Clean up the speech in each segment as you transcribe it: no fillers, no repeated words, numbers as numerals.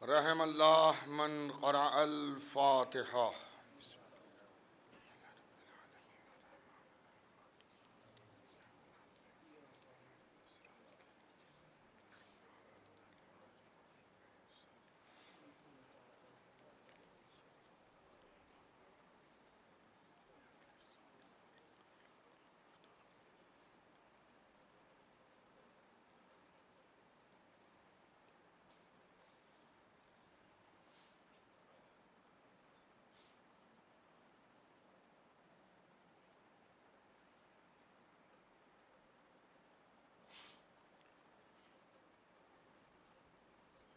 رحم اللہ من قرأ الفاتحہ۔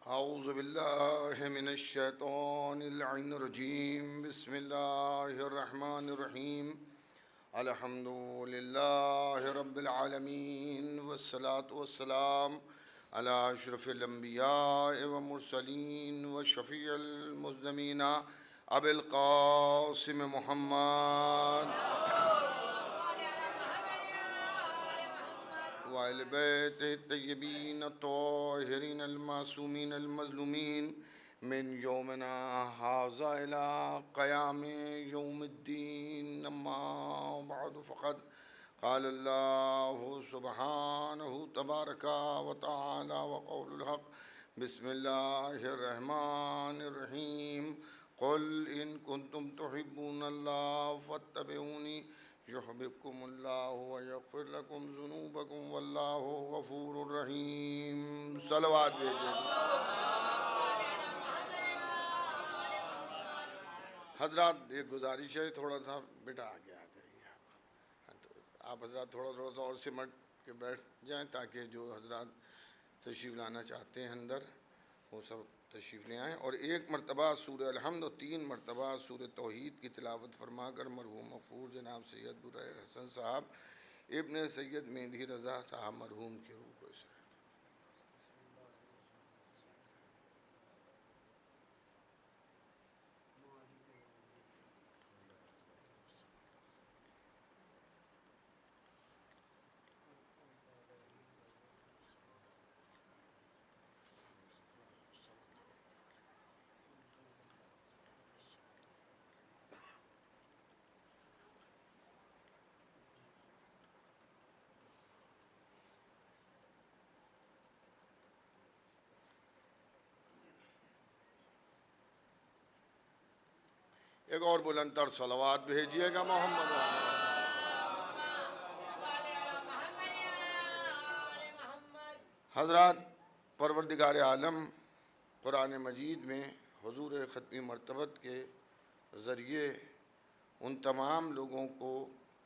اعوذ باللہ من الشیطان اللعین الرجیم، بسم اللہ الرحمن الرحیم، الحمد للہ رب العالمین، والصلاة والسلام علی اشرف الانبیاء والمرسلین وشفیع المذنبین ابی القاسم محمد وآل بیت الطیبین الطاہرین المعصومین المظلومین من یومنا ھذا الی قیام یوم الدین، اما بعد فقد قال اللہ سبحانہ تبارک و تعالی وقول الحق، بسم اللہ الرحمن الرحیم، قل ان کنتم تحبون اللہ فاتبعونی یحببکم اللہ ویغفر لکم ذنوبکم واللہ غفور الرحیم۔ صلوات بھیجیں۔ حضرات ایک گزارش ہے، تھوڑا سا بیٹا آگے آ جائیے آپ حضرات تھوڑا سا اور سمٹ کے بیٹھ جائیں تاکہ جو حضرات تشریف لانا چاہتے ہیں اندر وہ سب تشریف لے آئیں، اور ایک مرتبہ سورہ الحمد و 3 مرتبہ سورہ توحید کی تلاوت فرما کر مرحوم مغفور جناب سید برائر حسن صاحب ابن سید مہندی رضا صاحب مرحوم کی روح کو اسے ایک اور بلند تر صلوات بھیجیے گا محمد حضرات۔ پروردگار عالم قرآن مجید میں حضور ختمی مرتبت کے ذریعے ان تمام لوگوں کو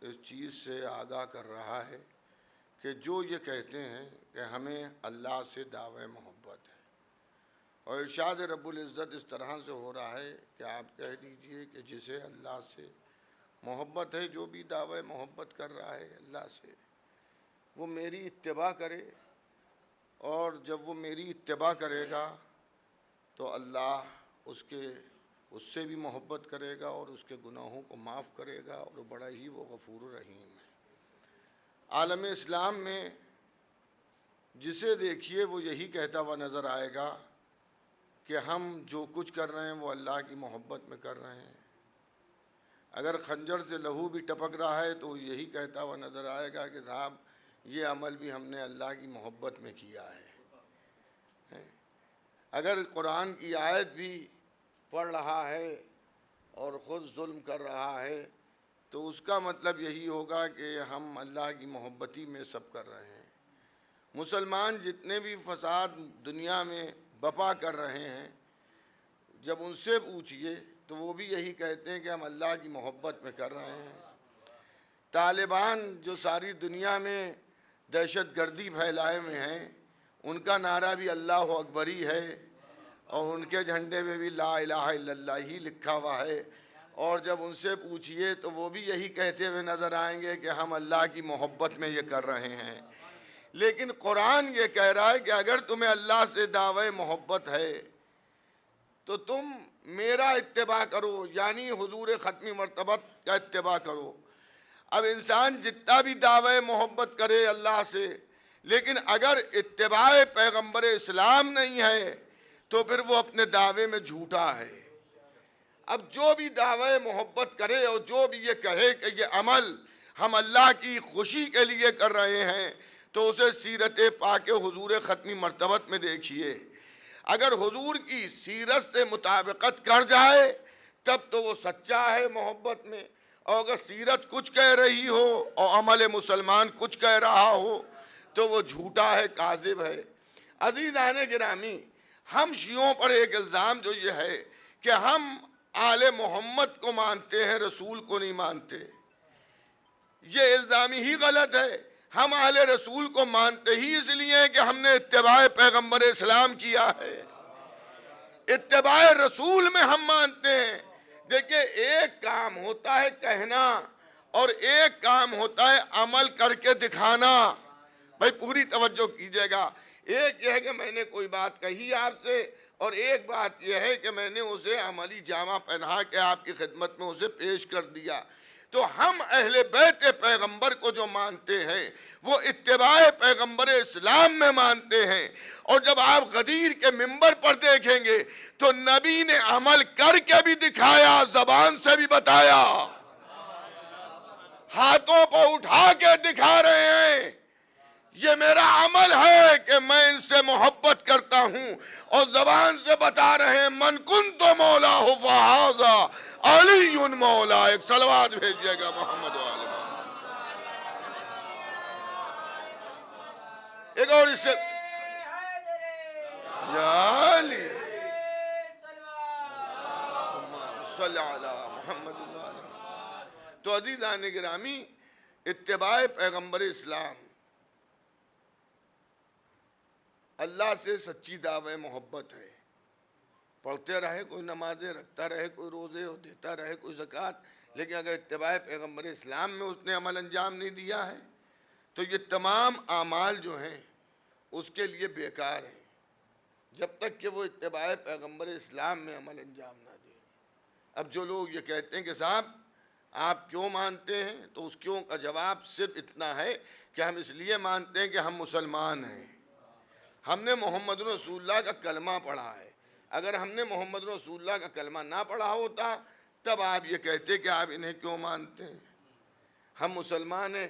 اس چیز سے آگاہ کر رہا ہے کہ جو یہ کہتے ہیں کہ ہمیں اللہ سے دعوی محبت ہے، اور ارشاد رب العزت اس طرح سے ہو رہا ہے کہ آپ کہہ دیجئے کہ جسے اللہ سے محبت ہے، جو بھی دعوی محبت کر رہا ہے اللہ سے، وہ میری اتباع کرے، اور جب وہ میری اتباع کرے گا تو اللہ اس سے بھی محبت کرے گا اور اس کے گناہوں کو معاف کرے گا، اور بڑا ہی وہ غفور الرحیم ہے۔ عالم اسلام میں جسے دیکھیے وہ یہی کہتا ہوا نظر آئے گا کہ ہم جو کچھ کر رہے ہیں وہ اللہ کی محبت میں کر رہے ہیں۔ اگر خنجر سے لہو بھی ٹپک رہا ہے تو یہی کہتا ہوا نظر آئے گا کہ صاحب یہ عمل بھی ہم نے اللہ کی محبت میں کیا ہے۔ اگر قرآن کی آیت بھی پڑھ رہا ہے اور خود ظلم کر رہا ہے تو اس کا مطلب یہی ہوگا کہ ہم اللہ کی محبتی میں سب کر رہے ہیں۔ مسلمان جتنے بھی فساد دنیا میں بپا کر رہے ہیں، جب ان سے پوچھئے تو وہ بھی یہی کہتے ہیں کہ ہم اللہ کی محبت میں کر رہے ہیں۔ طالبان جو ساری دنیا میں دہشت گردی پھیلائے ہوئے ہیں، ان کا نعرہ بھی اللہ اکبر ہی ہے، اور ان کے جھنڈے میں بھی لا الہ الا اللہ ہی لکھا ہوا ہے، اور جب ان سے پوچھئے تو وہ بھی یہی کہتے ہوئے نظر آئیں گے کہ ہم اللہ کی محبت میں یہ کر رہے ہیں۔ لیکن قرآن یہ کہہ رہا ہے کہ اگر تمہیں اللہ سے دعوی محبت ہے تو تم میرا اتباع کرو، یعنی حضور ختمی مرتبت کا اتباع کرو۔ اب انسان جتنا بھی دعوی محبت کرے اللہ سے، لیکن اگر اتباع پیغمبر اسلام نہیں ہے تو پھر وہ اپنے دعوے میں جھوٹا ہے۔ اب جو بھی دعوے محبت کرے اور جو بھی یہ کہے کہ یہ عمل ہم اللہ کی خوشی کے لیے کر رہے ہیں، تو اسے سیرت پاک حضور ختمی مرتبت میں دیکھیے۔ اگر حضور کی سیرت سے مطابقت کر جائے تب تو وہ سچا ہے محبت میں، اور اگر سیرت کچھ کہہ رہی ہو اور عمل مسلمان کچھ کہہ رہا ہو تو وہ جھوٹا ہے، کاذب ہے۔ عزیزان گرامی، ہم شیعوں پر ایک الزام جو یہ ہے کہ ہم آل محمد کو مانتے ہیں، رسول کو نہیں مانتے، یہ الزامی ہی غلط ہے۔ ہم اہل رسول کو مانتے ہی اس لیے ہیں کہ ہم نے اتباع پیغمبر اسلام کیا ہے، اتباع رسول میں ہم مانتے ہیں۔ دیکھیں، ایک کام ہوتا ہے کہنا اور ایک کام ہوتا ہے عمل کر کے دکھانا۔ بھائی پوری توجہ کیجئے گا، ایک یہ ہے کہ میں نے کوئی بات کہی آپ سے، اور ایک بات یہ ہے کہ میں نے اسے عملی جامہ پہنا کے آپ کی خدمت میں اسے پیش کر دیا۔ تو ہم اہل بیت پیغمبر کو جو مانتے ہیں وہ اتباع پیغمبر اسلام میں مانتے ہیں۔ اور جب آپ غدیر کے منبر پر دیکھیں گے تو نبی نے عمل کر کے بھی دکھایا، زبان سے بھی بتایا، ہاتھوں کو اٹھا کے دکھا رہے ہیں یہ میرا عمل ہے کہ میں ان سے محبت کرتا ہوں، اور زبان سے بتا رہے ہیں من کنت مولا فہذا علی مولا۔ ایک صلوات بھیجیے گا محمد و آل محمد۔ ایک اور اس سے یا علی صلی علی محمد و آل محمد۔ تو عزیزان گرامی، اتباع پیغمبر اسلام اللہ سے سچی دعوی محبت ہے۔ پڑھتے رہے کوئی نمازیں، رکھتا رہے کوئی روزے، اور دیتا رہے کوئی زکوٰۃ، لیکن اگر اتباع پیغمبر اسلام میں اس نے عمل انجام نہیں دیا ہے تو یہ تمام اعمال جو ہیں اس کے لیے بیکار ہیں، جب تک کہ وہ اتباع پیغمبر اسلام میں عمل انجام نہ دے۔ اب جو لوگ یہ کہتے ہیں کہ صاحب آپ کیوں مانتے ہیں، تو اس کیوں کا جواب صرف اتنا ہے کہ ہم اس لیے مانتے ہیں کہ ہم مسلمان ہیں، ہم نے محمد رسول اللہ کا کلمہ پڑھا ہے۔ اگر ہم نے محمد رسول اللہ کا کلمہ نہ پڑھا ہوتا تب آپ یہ کہتے کہ آپ انہیں کیوں مانتے ہیں، ہم مسلمان ہیں۔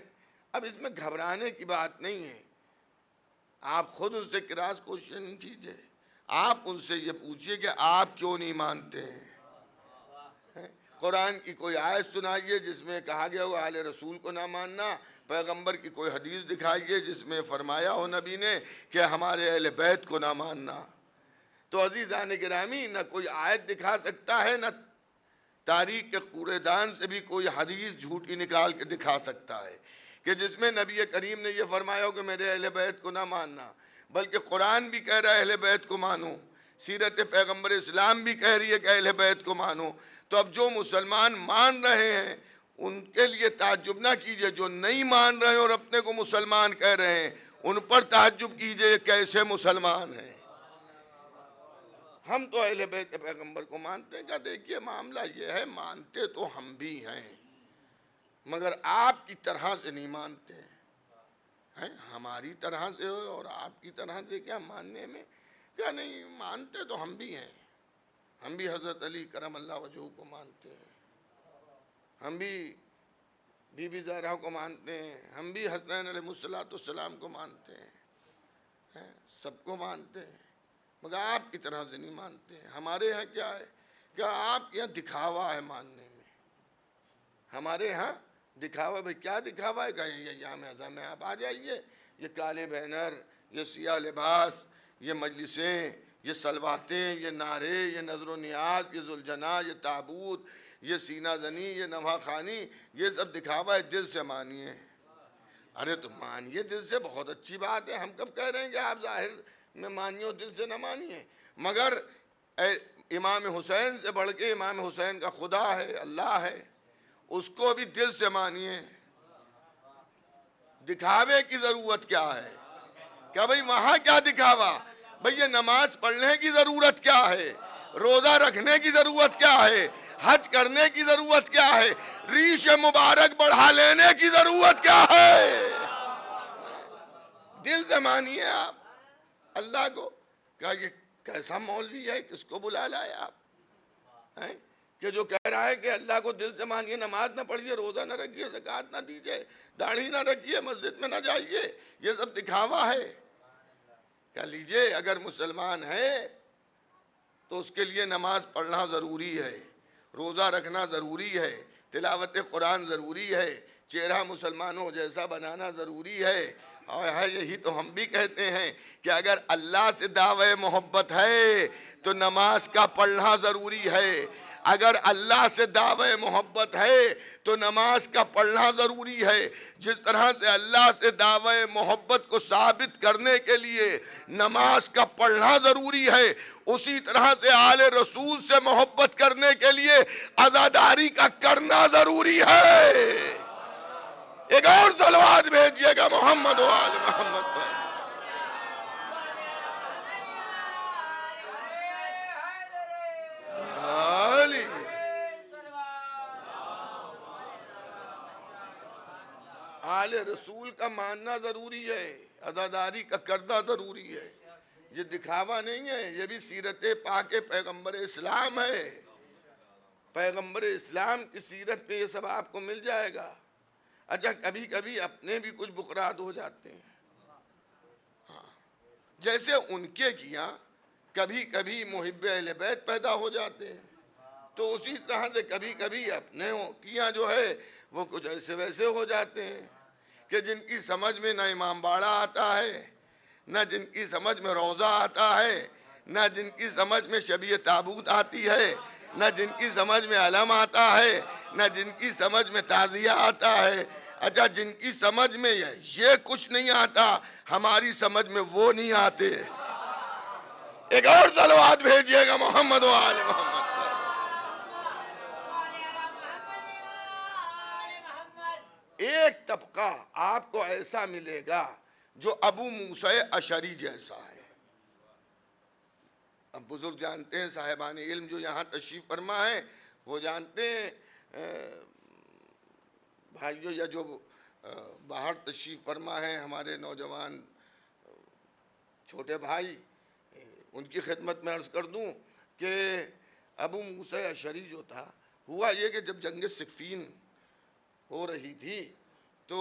اب اس میں گھبرانے کی بات نہیں ہے، آپ خود ان سے کراس کوشچن کیجئے، آپ ان سے یہ پوچھئے کہ آپ کیوں نہیں مانتے ہیں۔ قرآن کی کوئی آیت سنائیے جس میں کہا گیا ہو اہل رسول کو نہ ماننا، پیغمبر کی کوئی حدیث دکھائیے جس میں فرمایا ہو نبی نے کہ ہمارے اہل بیت کو نہ ماننا۔ تو عزیزان گرامی، نہ کوئی آیت دکھا سکتا ہے، نہ تاریخ کے کوڑے دان سے بھی کوئی حدیث جھوٹی نکال کے دکھا سکتا ہے کہ جس میں نبی کریم نے یہ فرمایا ہو کہ میرے اہل بیت کو نہ ماننا، بلکہ قرآن بھی کہہ رہا ہے اہل بیت کو مانو، سیرت پیغمبر اسلام بھی کہہ رہی ہے کہ اہل بیت کو مانو۔ تو اب جو مسلمان مان رہے ہیں ان کے لیے تعجب نہ کیجئے، جو نہیں مان رہے ہیں اور اپنے کو مسلمان کہہ رہے ہیں ان پر تعجب کیجئے کیسے مسلمان ہیں۔ ہم تو اہل بیت پیغمبر کو مانتے ہیں۔ کہ دیکھیے معاملہ یہ ہے، مانتے تو ہم بھی ہیں مگر آپ کی طرح سے نہیں مانتے ہیں، ہماری طرح سے اور آپ کی طرح سے کیا ماننے میں کیا نہیں، مانتے تو ہم بھی ہیں۔ ہم بھی حضرت علی کرم اللہ وجہہ کو مانتے ہیں، ہم بھی بی بی زہرا کو مانتے ہیں، ہم بھی حسنین علیہ السلام کو مانتے ہیں، سب کو مانتے ہیں، مگر آپ کی طرح سے نہیں مانتے ہیں۔ ہمارے یہاں کیا ہے کہ آپ کے یہاں دکھاوا ہے ماننے میں، ہمارے ہاں دکھاوا۔ بھئی کیا دکھاوا ہے؟ کہ یہ یام اعظم میں آپ آ جائیے، یہ کالے بینر، یہ سیاہ لباس، یہ مجلسیں، یہ سلواتیں، یہ نعرے، یہ نظر و نیاز، یہ ذوالجناح، یہ تابوت، یہ سینہ زنی، یہ نوا خوانی، یہ سب دکھاوا ہے۔ دل سے مانیے۔ ارے تو مانیے دل سے، بہت اچھی بات ہے، ہم کب کہہ رہے ہیں کہ آپ ظاہر میں مانیے اور دل سے نہ مانیے، مگر امام حسین سے بڑھ کے امام حسین کا خدا ہے، اللہ ہے، اس کو بھی دل سے مانیے۔ دکھاوے کی ضرورت کیا ہے؟ کیا بھئی وہاں کیا دکھاوا؟ بھئی یہ نماز پڑھنے کی ضرورت کیا ہے؟ روزہ رکھنے کی ضرورت کیا ہے؟ حج کرنے کی ضرورت کیا ہے؟ ریش مبارک بڑھا لینے کی ضرورت کیا ہے؟ دل سے مانیے آپ اللہ کو۔ کہا یہ کیسا مولوی ہے، کس کو بلا لائے آپ ہیں کہ جو کہہ رہا ہے کہ اللہ کو دل سے مانگیے، نماز نہ پڑھیے، روزہ نہ رکھیے، زکوٰۃ نہ دیجیے، داڑھی نہ رکھیے، مسجد میں نہ جائیے، یہ سب دکھاوا ہے۔ کہہ لیجئے اگر مسلمان ہے تو اس کے لیے نماز پڑھنا ضروری ہے، روزہ رکھنا ضروری ہے، تلاوت قرآن ضروری ہے، چہرہ مسلمانوں جیسا بنانا ضروری ہے۔ اور یہی تو ہم بھی کہتے ہیں کہ اگر اللہ سے دعوی محبت ہے تو نماز کا پڑھنا ضروری ہے، اگر اللہ سے دعوی محبت ہے تو نماز کا پڑھنا ضروری ہے۔ جس طرح سے اللہ سے دعوی محبت کو ثابت کرنے کے لیے نماز کا پڑھنا ضروری ہے، اسی طرح سے آل رسول سے محبت کرنے کے لیے عزاداری کا کرنا ضروری ہے۔ ایک اور صلوات بھیجئے گا محمد و آل محمد پر۔ آل رسول کا ماننا ضروری ہے، عزاداری کا کرنا ضروری ہے، یہ دکھاوا نہیں ہے، یہ بھی سیرت پاک پیغمبر اسلام ہے۔ پیغمبر اسلام کی سیرت پہ یہ سب آپ کو مل جائے گا۔ اچھا کبھی کبھی اپنے بھی کچھ بکرات ہو جاتے ہیں، جیسے ان کے کیا کبھی کبھی محب اہل بیت پیدا ہو جاتے ہیں، تو اسی طرح سے کبھی کبھی اپنے کیا جو ہے وہ کچھ ایسے ویسے ہو جاتے ہیں کہ جن کی سمجھ میں نہ امام باڑہ آتا ہے، نہ جن کی سمجھ میں روضہ آتا ہے، نہ جن کی سمجھ میں شبیہ تابوت آتی ہے، نہ جن کی سمجھ میں علم آتا ہے، نہ جن کی سمجھ میں تعزیہ آتا ہے۔ اچھا جن کی سمجھ میں یہ کچھ نہیں آتا، ہماری سمجھ میں وہ نہیں آتے۔ ایک اور صلوات بھیجئے گا محمد و آل محمد۔ ایک طبقہ آپ کو ایسا ملے گا جو ابو موسیٰ اشعری جیسا ہے۔ اب بزرگ جانتے ہیں، صاحبان علم جو یہاں تشریف فرما ہے وہ جانتے ہیں، بھائیوں یا جو باہر تشریف فرما ہے ہمارے نوجوان چھوٹے بھائی، ان کی خدمت میں عرض کر دوں کہ ابو موسیٰ اشعری جو تھا، ہوا یہ کہ جب جنگ صفین ہو رہی تھی تو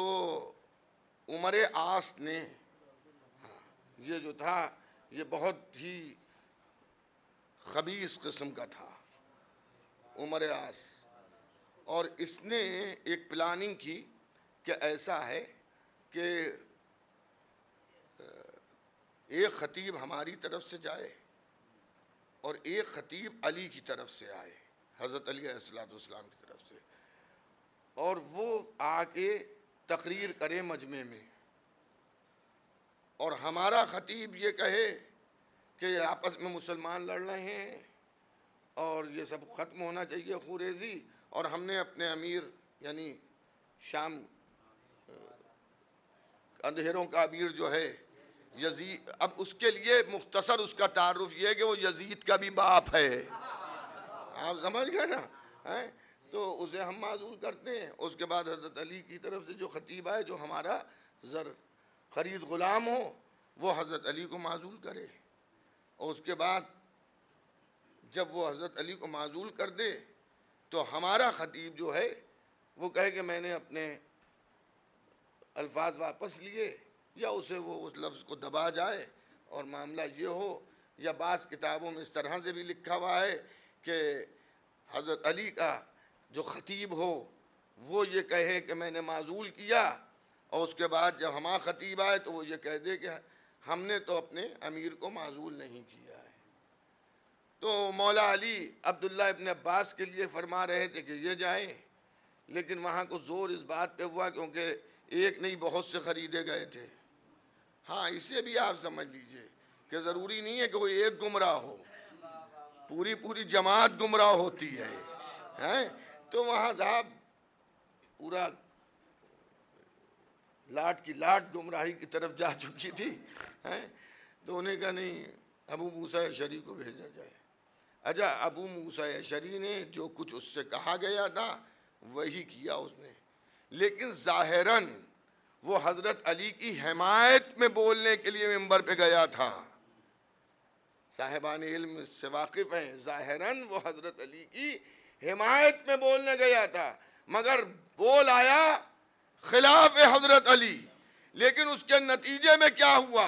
عمر عاص نے، یہ جو تھا یہ بہت ہی خبیث قسم کا تھا عمر عاص، اور اس نے ایک پلاننگ کی کہ ایسا ہے کہ ایک خطیب ہماری طرف سے جائے اور ایک خطیب علی کی طرف سے آئے، حضرت علی علیہ السلام کی طرف سے، اور وہ آ کے تقریر کرے مجمع میں، اور ہمارا خطیب یہ کہے کہ آپس میں مسلمان لڑ رہے ہیں اور یہ سب ختم ہونا چاہیے خوریزی، اور ہم نے اپنے امیر یعنی شام اندھیروں کا امیر جو ہے یزید، اب اس کے لیے مختصر اس کا تعارف یہ ہے کہ وہ یزید کا بھی باپ ہے، آپ سمجھ گئے نا، تو اسے ہم معزول کرتے ہیں۔ اس کے بعد حضرت علی کی طرف سے جو خطیب آئے، جو ہمارا زر خرید غلام ہو، وہ حضرت علی کو معزول کرے، اور اس کے بعد جب وہ حضرت علی کو معزول کر دے تو ہمارا خطیب جو ہے وہ کہے کہ میں نے اپنے الفاظ واپس لیے، یا اسے وہ اس لفظ کو دبا جائے، اور معاملہ یہ ہو، یا بعض کتابوں میں اس طرح سے بھی لکھا ہوا ہے کہ حضرت علی کا جو خطیب ہو وہ یہ کہے کہ میں نے معزول کیا، اور اس کے بعد جب ہمارا خطیب آئے تو وہ یہ کہہ دے کہ ہم نے تو اپنے امیر کو معزول نہیں کیا ہے۔ تو مولا علی عبداللہ ابن عباس کے لیے فرما رہے تھے کہ یہ جائیں، لیکن وہاں کو زور اس بات پہ ہوا کیونکہ ایک نہیں بہت سے خریدے گئے تھے۔ ہاں اسے بھی آپ سمجھ لیجئے کہ ضروری نہیں ہے کہ کوئی ایک گمراہ ہو، پوری جماعت گمراہ ہوتی ہے، تو وہاں صاحب پورا لاٹ کی لاٹ گمراہی کی طرف جا چکی تھی، تو انہیں کہا نہیں ابو موسیٰ اشعری کو بھیجا جائے۔ اچھا ابو موسیٰ اشعری نے جو کچھ اس سے کہا گیا تھا وہی کیا اس نے، لیکن ظاہراً وہ حضرت علی کی حمایت میں بولنے کے لیے منبر پہ گیا تھا، صاحبان علم سے واقف ہیں، ظاہراً وہ حضرت علی کی حمایت میں بولنے گیا تھا، مگر بول آیا خلاف حضرت علی، لیکن اس کے نتیجے میں کیا ہوا؟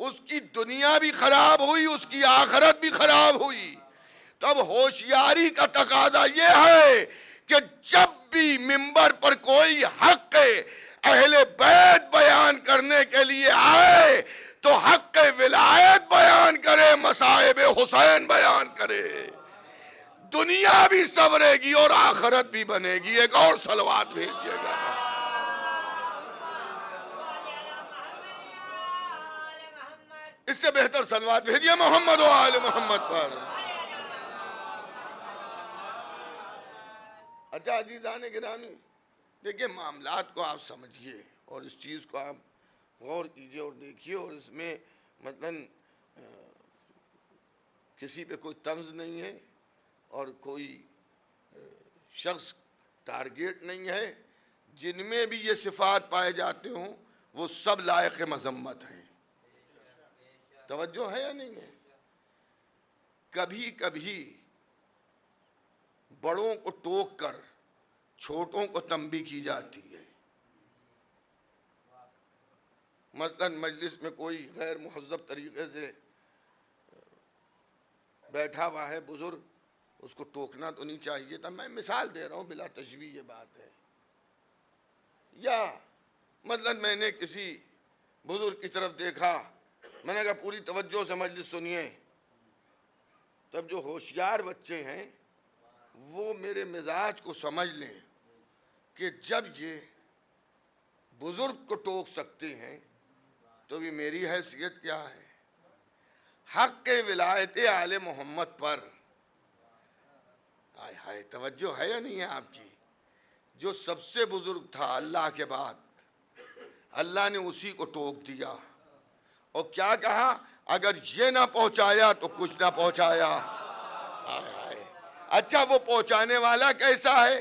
اس کی دنیا بھی خراب ہوئی، اس کی آخرت بھی خراب ہوئی۔ تب ہوشیاری کا تقاضا یہ ہے کہ جب بھی منبر پر کوئی حق اہل بیت بیان کرنے کے لیے آئے تو حق ولایت بیان کرے، مصائب حسین بیان کرے، دنیا بھی سنورے گی اور آخرت بھی بنے گی۔ ایک اور صلوات بھیجیے گا۔ اس سے بہتر صلوات بھیجیے محمد و آل محمد پر۔ اچھا عزیزان گرامی، دیکھیں معاملات کو آپ سمجھیے اور اس چیز کو آپ غور کیجئے اور دیکھیے، اور اس میں مثلاً کسی پہ کوئی طنز نہیں ہے اور کوئی شخص ٹارگیٹ نہیں ہے۔ جن میں بھی یہ صفات پائے جاتے ہوں وہ سب لائق مذمت ہیں۔ توجہ ہے یا نہیں ہے؟ کبھی کبھی بڑوں کو ٹوک کر چھوٹوں کو تنبیہ کی جاتی ہے۔ مثلاً مجلس میں کوئی غیر مہذب طریقے سے بیٹھا ہوا ہے بزرگ، اس کو ٹوکنا تو نہیں چاہیے تھا، میں مثال دے رہا ہوں، بلا تشبیہ یہ بات ہے۔ یا مثلاً میں نے کسی بزرگ کی طرف دیکھا، میں نے کہا پوری توجہ سے مجلس سنیے، تب جو ہوشیار بچے ہیں وہ میرے مزاج کو سمجھ لیں کہ جب یہ بزرگ کو ٹوک سکتے ہیں تو بھی میری حیثیت کیا ہے؟ حق ولایت آل محمد پر ہائے ہائے، توجہ ہے یا نہیں ہے آپ کی؟ جو سب سے بزرگ تھا اللہ کے بعد، اللہ نے اسی کو ٹوک دیا اور کیا کہا؟ اگر یہ نہ پہنچایا تو کچھ نہ پہنچایا۔ ہائے ہائے، اچھا وہ پہنچانے والا کیسا ہے؟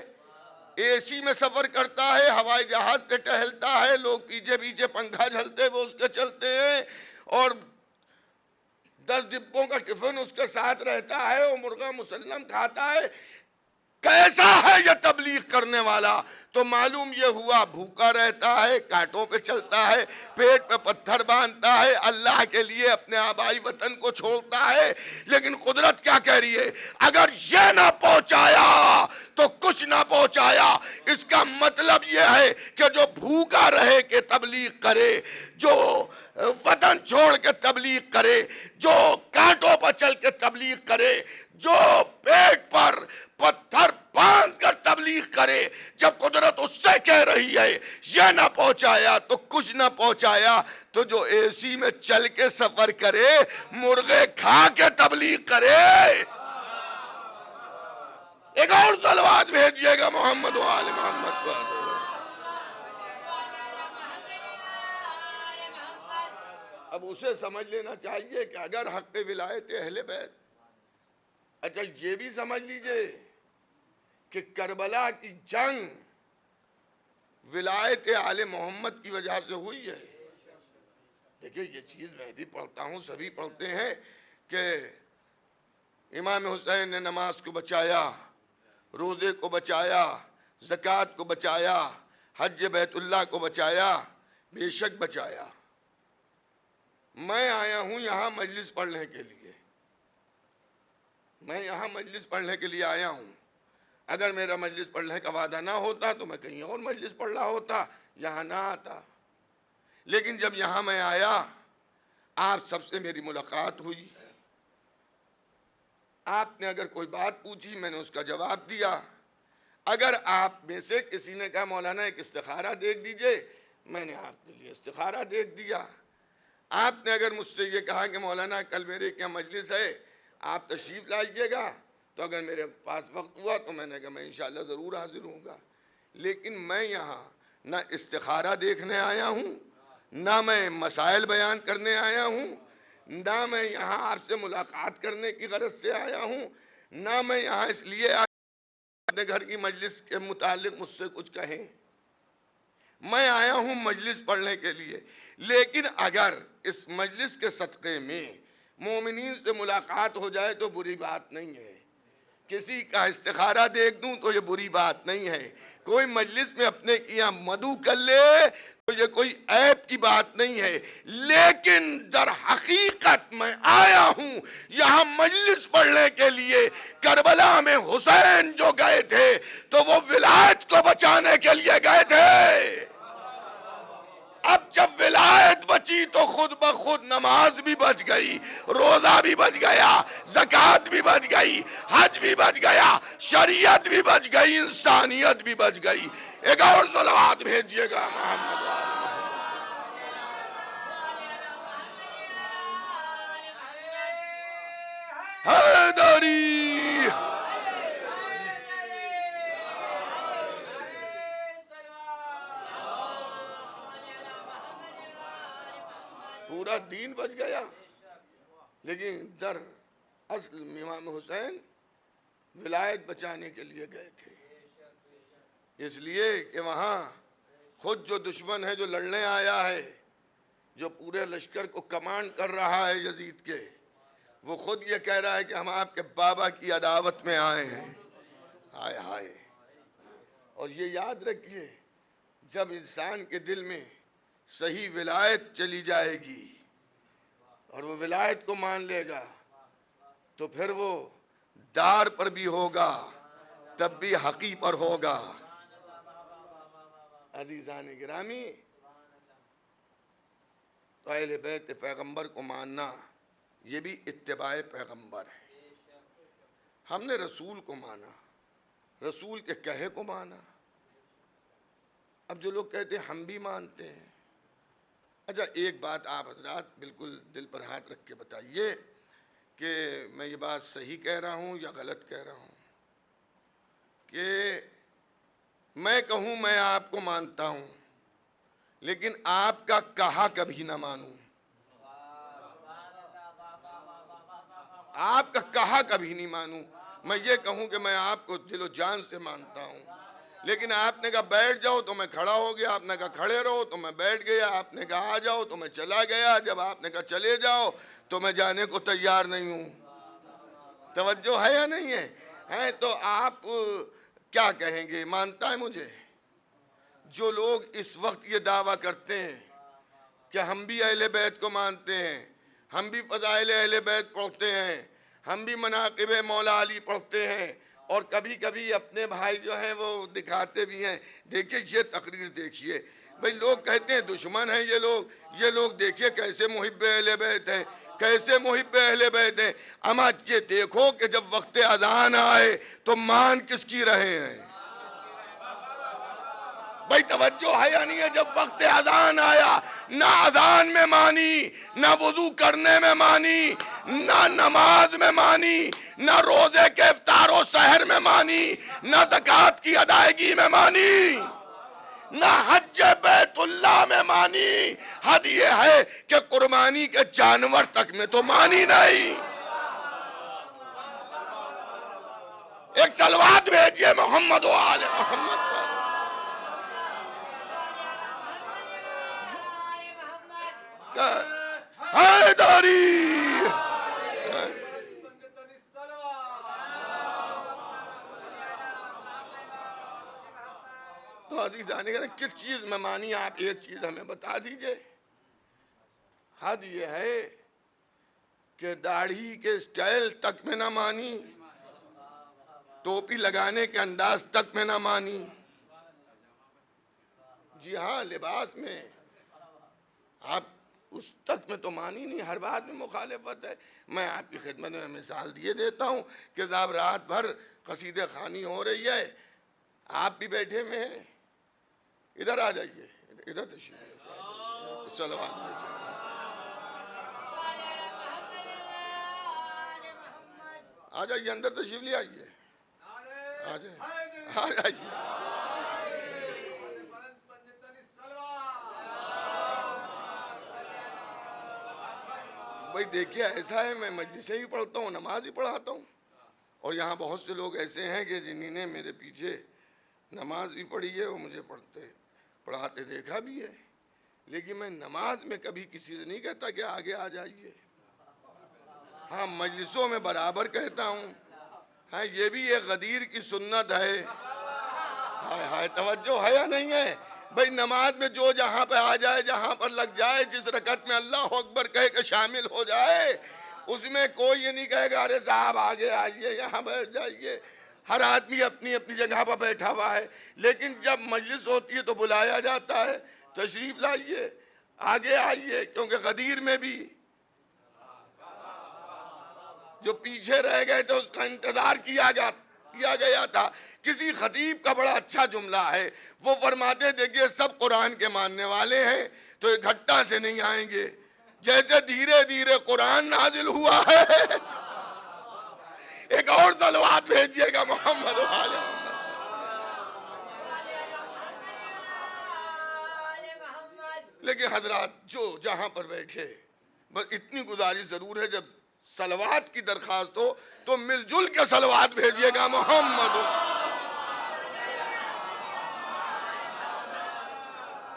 اے سی میں سفر کرتا ہے، ہوائی جہاز سے ٹہلتا ہے، لوگ پیچھے پیچھے پنکھا جھلتے وہ اس کے چلتے ہیں، اور 10 ڈبوں کا ٹفن اس کے ساتھ رہتا ہے، وہ مرغا مسلم کھاتا ہے۔ کیسا ہے یہ تبلیغ کرنے والا؟ تو معلوم یہ ہوا بھوکا رہتا ہے، کانٹوں پہ چلتا ہے، پیٹ پہ پتھر باندھتا ہے، اللہ کے لیے اپنے آبائی وطن کو چھوڑتا ہے، لیکن قدرت کیا کہہ رہی ہے؟ اگر یہ نہ پہنچایا تو کچھ نہ پہنچایا۔ اس کا مطلب یہ ہے کہ جو بھوکا رہے کہ تبلیغ کرے، جو وطن چھوڑ کے تبلیغ کرے، جو کانٹوں پر چل کے تبلیغ کرے، جو پیٹ پر پتھر باندھ کر تبلیغ کرے، جب قدرت اس سے کہہ رہی ہے یہ نہ پہنچایا تو کچھ نہ پہنچایا، تو جو اے سی میں چل کے سفر کرے، مرغے کھا کے تبلیغ کرے۔ ایک اور صلوات بھیجیے گا محمد و آل محمد پر۔ اب اسے سمجھ لینا چاہیے کہ اگر حق ولایت اہل بیت، اچھا یہ بھی سمجھ لیجئے کہ کربلا کی جنگ ولایت آل محمد کی وجہ سے ہوئی ہے۔ دیکھیں یہ چیز میں بھی پڑھتا ہوں، سبھی پڑھتے ہیں کہ امام حسین نے نماز کو بچایا، روزے کو بچایا، زکوٰۃ کو بچایا، حج بیت اللہ کو بچایا، بے شک بچایا۔ میں آیا ہوں یہاں مجلس پڑھنے کے لیے، میں یہاں مجلس پڑھنے کے لیے آیا ہوں۔ اگر میرا مجلس پڑھنے کا وعدہ نہ ہوتا تو میں کہیں اور مجلس پڑھ رہا ہوتا، یہاں نہ آتا۔ لیکن جب یہاں میں آیا، آپ سب سے میری ملاقات ہوئی، آپ نے اگر کوئی بات پوچھی میں نے اس کا جواب دیا۔ اگر آپ میں سے کسی نے کہا مولانا ایک استخارہ دیکھ دیجئے، میں نے آپ کے لیے استخارہ دیکھ دیا۔ آپ نے اگر مجھ سے یہ کہا کہ مولانا کل میرے کیا مجلس ہے، آپ تشریف لائیے گا، تو اگر میرے پاس وقت ہوا تو میں نے کہا میں انشاءاللہ ضرور حاضر ہوں گا۔ لیکن میں یہاں نہ استخارہ دیکھنے آیا ہوں، نہ میں مسائل بیان کرنے آیا ہوں، نہ میں یہاں آپ سے ملاقات کرنے کی غرض سے آیا ہوں، نہ میں یہاں اس لیے اپنے گھر کی مجلس کے متعلق مجھ سے کچھ کہیں۔ میں آیا ہوں مجلس پڑھنے کے لیے، لیکن اگر اس مجلس کے صدقے میں مومنین سے ملاقات ہو جائے تو بری بات نہیں ہے، کسی کا استخارہ دیکھ دوں تو یہ بری بات نہیں ہے، کوئی مجلس میں اپنے کیا مدعو کر لے تو یہ کوئی عیب کی بات نہیں ہے، لیکن در حقیقت میں آیا ہوں یہاں مجلس پڑھنے کے لیے۔ کربلا میں حسین جو گئے تھے تو وہ ولایت کو بچانے کے لیے گئے تھے۔ اب جب ولایت بچی تو خود بخود نماز بھی بچ گئی، روزہ بھی بچ گیا، زکوٰۃ بھی بچ گئی، حج بھی بچ گیا، شریعت بھی بچ گئی، انسانیت بھی بچ گئی۔ ایک اور صلوات بھیجئے گا محمد والے حیدری۔ پورا دین بچ گیا، لیکن در اصل امام حسین ولایت بچانے کے لیے گئے تھے، اس لیے کہ وہاں خود جو دشمن ہے، جو لڑنے آیا ہے، جو پورے لشکر کو کمانڈ کر رہا ہے یزید کے، وہ خود یہ کہہ رہا ہے کہ ہم آپ کے بابا کی عداوت میں آئے ہیں۔ ہائے ہائے۔ اور یہ یاد رکھیے، جب انسان کے دل میں صحیح ولایت چلی جائے گی اور وہ ولایت کو مان لے گا تو پھر وہ دار پر بھی ہوگا تب بھی حقی پر ہوگا۔ عزیزان گرامی، تو اہل بیت پیغمبر کو ماننا یہ بھی اتباع پیغمبر ہے۔ ہم نے رسول کو مانا، رسول کے کہے کو مانا۔ اب جو لوگ کہتے ہیں ہم بھی مانتے ہیں، اچھا ایک بات آپ حضرات بالکل دل پر ہاتھ رکھ کے بتائیے کہ میں یہ بات صحیح کہہ رہا ہوں یا غلط کہہ رہا ہوں، کہ میں کہوں میں آپ کو مانتا ہوں لیکن آپ کا کہا کبھی نہ مانوں، آپ کا کہا کبھی نہیں مانوں۔ میں یہ کہوں کہ میں آپ کو دل و جان سے مانتا ہوں، لیکن آپ نے کہا بیٹھ جاؤ تو میں کھڑا ہو گیا، آپ نے کہا کھڑے رہو تو میں بیٹھ گیا، آپ نے کہا آ جاؤ تو میں چلا گیا، جب آپ نے کہا چلے جاؤ تو میں جانے کو تیار نہیں ہوں۔ توجہ ہے یا نہیں ہے؟ تو آپ کیا کہیں گے؟ مانتا ہے مجھے؟ جو لوگ اس وقت یہ دعویٰ کرتے ہیں کہ ہم بھی اہل بیت کو مانتے ہیں، ہم بھی فضائل اہل بیت پڑھتے ہیں، ہم بھی مناقب مولا علی پڑھتے ہیں، اور کبھی کبھی اپنے بھائی جو ہیں وہ دکھاتے بھی ہیں، دیکھیے یہ تقریر دیکھیے، بھئی لوگ کہتے ہیں دشمن ہیں یہ لوگ دیکھیے کیسے محب اہل بیت ہیں، کیسے محب اہل بیت ہیں۔ اما یہ دیکھو کہ جب وقت اذان آئے تو مان کس کی رہے ہیں؟ بھئی توجہ ہے یا نہیں ہے؟ جب وقت اذان آیا نہ اذان میں مانی، نہ وضو کرنے میں مانی، نہ نماز میں مانی، نہ روزے کے افطار و سحر میں مانی، نہ زکوٰۃ کی ادائیگی میں مانی، نہ حج بیت اللہ میں مانی، حد یہ ہے کہ قربانی کے جانور تک میں تو مانی نہیں۔ ایک صلوات بھیجئے محمد و آل محمد پر۔ حیدری۔ تو عزیزان گرامی کس چیز میں مانی؟ آپ ایک چیز ہمیں بتا دیجئے۔ حد یہ ہے کہ داڑھی کے سٹائل تک میں نہ مانی، ٹوپی لگانے کے انداز تک میں نہ مانی، جی ہاں لباس میں آپ اس تک میں تو مانی نہیں، ہر بات میں مخالفت ہے۔ میں آپ کی خدمت میں مثال دیے دیتا ہوں کہ صاحب رات بھر قصیدہ خوانی ہو رہی ہے، آپ بھی بیٹھے میں ہیں، ادھر آ جائیے، ادھر تشریف صلوات بھیجئے۔ آ جائیے اندر تشریف لے آئیے، آ جائیے۔ بھئی دیکھیے ایسا ہے، میں مجلسیں بھی پڑھتا ہوں، نماز بھی پڑھاتا ہوں، اور یہاں بہت سے لوگ ایسے ہیں کہ جنہوں نے میرے پیچھے نماز بھی پڑھی ہے اور مجھے پڑھاتے دیکھا بھی ہے، لیکن میں نماز میں کبھی کسی سے نہیں کہتا کہ آگے آ جائیے۔ ہاں مجلسوں میں برابر کہتا ہوں، ہاں یہ بھی ایک غدیر کی سنت ہے۔ ہائے ہائے، توجہ ہے یا نہیں ہے؟ بھئی نماز میں جو جہاں پہ آ جائے، جہاں پر لگ جائے، جس رکعت میں اللہ اکبر کہے کہ شامل ہو جائے، اس میں کوئی یہ نہیں کہے گا ارے صاحب آگے آئیے یہاں بیٹھ جائیے۔ ہر آدمی اپنی اپنی جگہ پر بیٹھا ہوا ہے، لیکن جب مجلس ہوتی ہے تو بلایا جاتا ہے، تشریف لائیے، آگے آئیے، کیونکہ غدیر میں بھی جو پیچھے رہ گئے تھے اس کا انتظار کیا گیا تھا۔ کسی خطیب کا بڑا اچھا جملہ ہے، وہ فرماتے تھے کہ سب قرآن کے ماننے والے ہیں تو اکٹھا سے نہیں آئیں گے، جیسے دھیرے دھیرے قرآن نازل ہوا ہے۔ ایک اور صلوات بھیجیے گا محمد و آل محمد۔ لیکن حضرات جو جہاں پر بیٹھے، بس اتنی گزارش ضرور ہے جب صلوات کی درخواست ہو تو مل جل کے صلوات بھیجیے گا محمد۔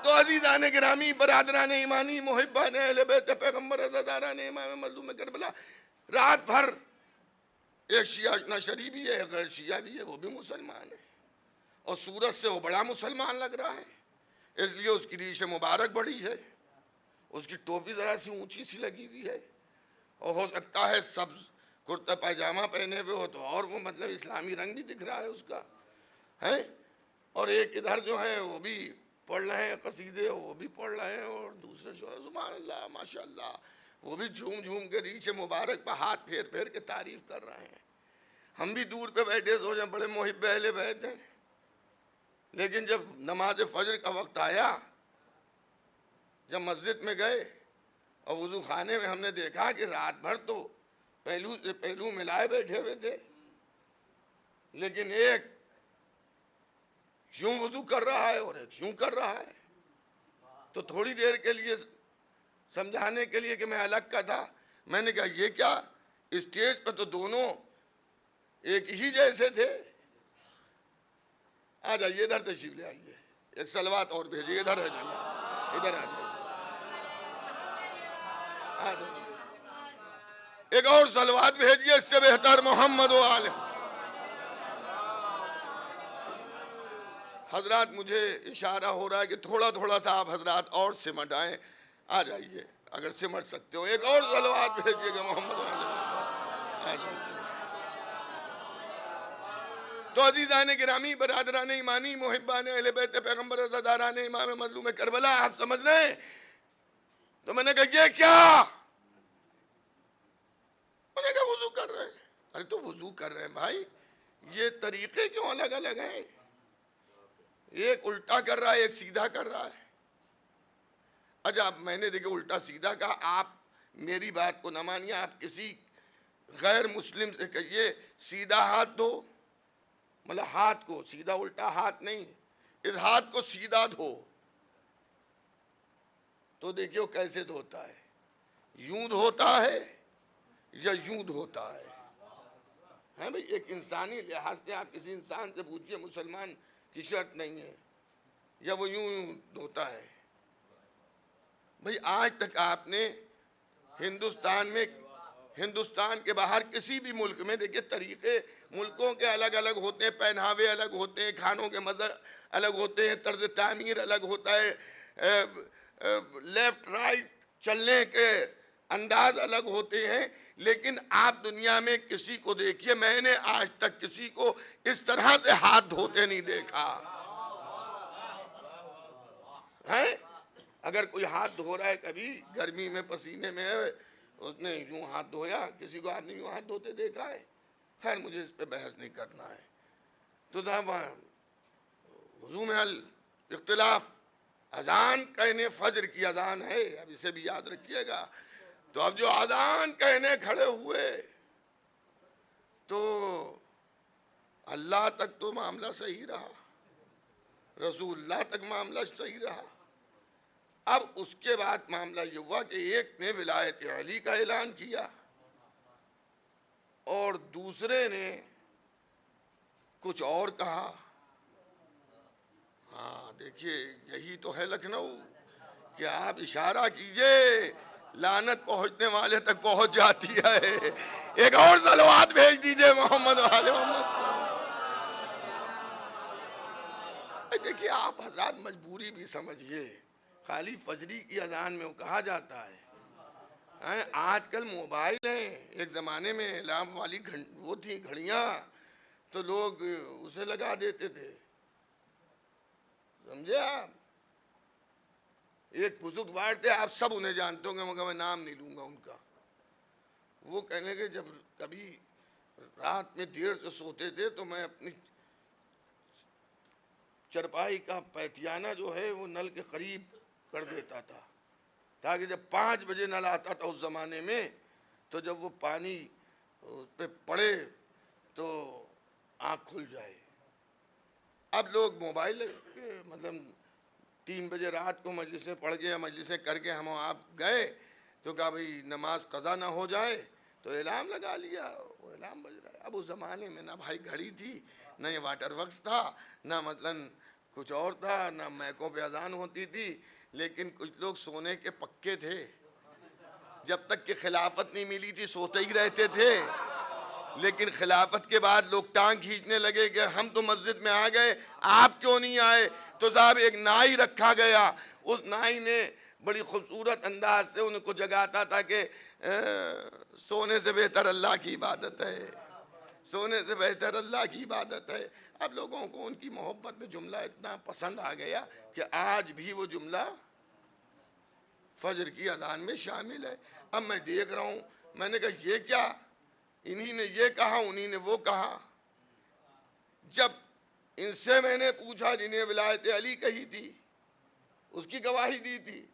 تو عزیزان گرامی، برادران ایمانی، محبان اہل بیت پیغمبر، عزاداران امام مظلوم کربلا، رات بھر ایک شیعہ نشری بھی ہے، غیر شیعہ بھی ہے، وہ بھی مسلمان ہے، اور صورت سے وہ بڑا مسلمان لگ رہا ہے، اس لیے اس کی ریش مبارک بڑی ہے، اس کی ٹوپی ذرا سی اونچی سی لگی ہوئی ہے، اور ہو سکتا ہے سبز کرتا پائجامہ پہنے ہوئے ہو تو اور وہ مطلب اسلامی رنگ بھی دکھ رہا ہے اس کا، ہے، اور ایک ادھر جو ہے وہ بھی پڑھ رہے ہیں قصیدے، وہ بھی پڑھ رہے ہیں، اور دوسرے جو ہے سبحان اللہ ماشاءاللہ وہ بھی جھوم جھوم کے ریش مبارک پہ ہاتھ پھیر پھیر کے تعریف کر رہے ہیں۔ ہم بھی دور پہ بیٹھے سوچیں بڑے محب اہل بیت ہیں، لیکن جب نماز فجر کا وقت آیا، جب مسجد میں گئے اور وضو خانے میں ہم نے دیکھا کہ رات بھر تو پہلو سے پہلو ملائے بیٹھے ہوئے تھے، لیکن ایک یوں وضو کر رہا ہے اور ایک یوں کر رہا ہے، تو تھوڑی دیر کے لیے سمجھانے کے لیے کہ میں الگ کا تھا، میں نے کہا یہ کیا، اسٹیج پہ تو دونوں ایک ہی جیسے تھے، آ جائیے ادھر تشریف لے آئیے، ایک صلوات اور بھیجیے، ادھر ہے جائیے، ادھر آ جائیے، آ جائیے، ایک اور صلوات بھیجیے، اس سے بہتر محمد و آل۔ حضرات مجھے اشارہ ہو رہا ہے کہ تھوڑا تھوڑا سا آپ حضرات اور سمٹ آئیں، آ جائیے اگر سمٹ سکتے ہو، ایک اور صلوات بھیجیے گا محمد و آل، آ جائیے۔ تو عزیزان گرامی، برادران ایمانی، محبان اہل بیت پیغمبر، عزاداران امام مظلوم کربلا، آپ سمجھ رہے ہیں؟ تو میں نے کہا یہ کیا؟ میں نے کہا وضو کر رہے ہیں۔ ارے تو وضو کر رہے ہیں بھائی، یہ طریقے کیوں الگ الگ ہیں؟ ایک الٹا کر رہا ہے، ایک سیدھا کر رہا ہے۔ اچھا میں نے دیکھا الٹا سیدھا کہا، آپ میری بات کو نہ مانیے، آپ کسی غیر مسلم سے کہیے سیدھا ہاتھ دھو، مطلب ہاتھ کو سیدھا، الٹا ہاتھ نہیں، اس ہاتھ کو سیدھا دھو، تو دیکھیو کیسے دھوتا ہے، یوں دھوتا ہے یا یوں دھوتا ہے؟ ہیں بھئی ایک انسانی لحاظ سے آپ کسی انسان سے پوچھئے مسلمان کی شرط نہیں ہے، یا وہ یوں دھوتا ہے؟ بھئی آج تک آپ نے ہندوستان کے باہر کسی بھی ملک میں دیکھیں طریقے ملکوں کے الگ الگ ہوتے ہیں، پہناوے الگ ہوتے ہیں، کھانوں کے مزے الگ ہوتے ہیں، طرز تعمیر الگ ہوتا ہے، لیفٹ رائٹ چلنے کے انداز الگ ہوتے ہیں، لیکن آپ دنیا میں کسی کو دیکھیے، میں نے آج تک کسی کو اس طرح سے ہاتھ دھوتے نہیں دیکھا ہے۔ اگر کوئی ہاتھ دھو رہا ہے کبھی گرمی میں پسینے میں اس نے یوں ہاتھ دھویا، کسی کو آپ نے یوں ہاتھ دھوتے دیکھا ہے؟ خیر مجھے اس پہ بحث نہیں کرنا ہے۔ تو وضو میں اختلاف، اذان کہنے فجر کی اذان ہے، اب اسے بھی یاد رکھیے گا، تو اب جو اذان کہنے کھڑے ہوئے تو اللہ تک تو معاملہ صحیح رہا، رسول اللہ تک معاملہ صحیح رہا، اب اس کے بعد معاملہ یہ ہوا کہ ایک نے ولایت علی کا اعلان کیا اور دوسرے نے کچھ اور کہا۔ ہاں دیکھیے یہی تو ہے لکھنؤ کہ آپ اشارہ کیجئے لعنت پہنچنے والے تک پہنچ جاتی ہے. ایک اور صلوات بھیج دیجئے محمد والے محمد. دیکھیے آپ حضرات مجبوری بھی سمجھئے, خالی فجری کی اذان میں وہ کہا جاتا ہے. آج کل موبائل ہیں, ایک زمانے میں لامپ والی وہ تھی گھڑیاں, تو لوگ اسے لگا دیتے تھے, سمجھے آپ. ایک بزرگوار تھے, آپ سب انہیں جانتے ہوں گے مگر میں نام نہیں لوں گا ان کا. وہ کہنے لگے جب کبھی رات میں دیر سے سوتے تھے تو میں اپنی چرپائی کا پیٹیانہ جو ہے وہ نل کے قریب کر دیتا تھا, تاکہ جب 5 بجے نل آتا تھا اس زمانے میں, تو جب وہ پانی اس پہ پڑے تو آنکھ کھل جائے. اب لوگ موبائل مطلب 3 بجے رات کو مجلسیں پڑھ کے یا مجلسیں کر کے ہم آپ گئے تو کہا بھئی نماز قضا نہ ہو جائے, تو اعلام لگا لیا, وہ اعلام بج رہا ہے. اب اس زمانے میں نہ بھائی گھڑی تھی, نہ یہ واٹر ورکس تھا, نہ مثلا کچھ اور تھا, نہ میکوں پہ اذان ہوتی تھی. لیکن کچھ لوگ سونے کے پکے تھے, جب تک کہ خلافت نہیں ملی تھی سوتے ہی رہتے تھے. لیکن خلافت کے بعد لوگ ٹانگ کھینچنے لگے کہ ہم تو مسجد میں آ گئے, آپ کیوں نہیں آئے. تو صاحب ایک نائی رکھا گیا, اس نائی نے بڑی خوبصورت انداز سے ان کو جگاتا تھا کہ سونے سے بہتر اللہ کی عبادت ہے, سونے سے بہتر اللہ کی عبادت ہے. اب لوگوں کو ان کی محبت میں جملہ اتنا پسند آ گیا کہ آج بھی وہ جملہ فجر کی اذان میں شامل ہے. اب میں دیکھ رہا ہوں, میں نے کہا یہ کیا, انہی نے یہ کہا انہی نے وہ کہا. جب ان سے میں نے پوچھا جنہیں ولایت علی کہی تھی, اس کی گواہی دی تھی,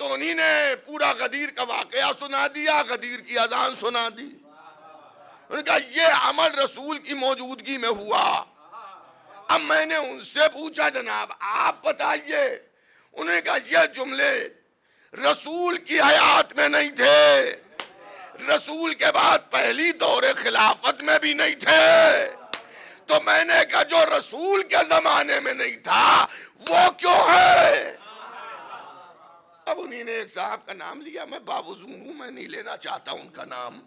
تو انہی نے پورا غدیر کا واقعہ سنا دیا, غدیر کی اذان سنا دی. انہوں نے کہا یہ عمل رسول کی موجودگی میں ہوا. اب میں نے ان سے پوچھا جناب آپ بتائیے, انہوں نے کہا یہ جملے رسول کی حیات میں نہیں تھے, رسول کے بعد پہلی دور خلافت میں بھی نہیں تھے. تو میں نے کہا جو رسول کے زمانے میں نہیں تھا وہ کیوں ہے. اب انہی نے ایک صاحب کا نام لیا, میں باوضو ہوں, میں نہیں لینا چاہتا ان کا نام,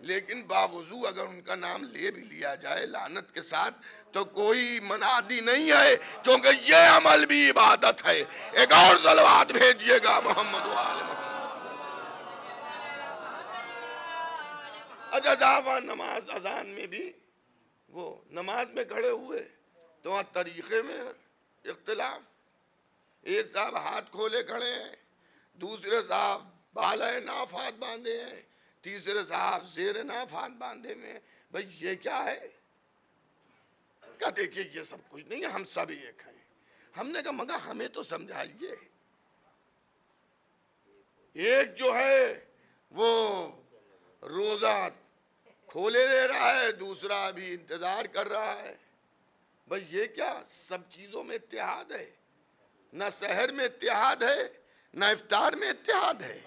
لیکن باوضو اگر ان کا نام لے بھی لیا جائے لعنت کے ساتھ تو کوئی منادی نہیں ہے, کیونکہ یہ عمل بھی عبادت ہے. ایک اور صلوات بھیجئے گا محمد وآل محمد. اجازہ نماز اذان میں بھی وہ نماز میں کھڑے ہوئے تو وہاں طریقے میں اختلاف. ایک صاحب ہاتھ کھولے کھڑے ہیں, دوسرے صاحب بالائے نافات باندھے ہیں, تیسرے صاحب زیر نافات باندھے میں. بھئی یہ کیا ہے؟ کہا دیکھئے یہ سب کچھ نہیں ہے, ہم سب ایک ہیں. ہم نے کہا مگر ہمیں تو سمجھائیے, ایک جو ہے وہ روزہ کھولے لے رہا ہے, دوسرا ابھی انتظار کر رہا ہے. بھئی یہ کیا, سب چیزوں میں اتحاد ہے, نہ سحر میں اتحاد ہے نہ افطار میں اتحاد ہے.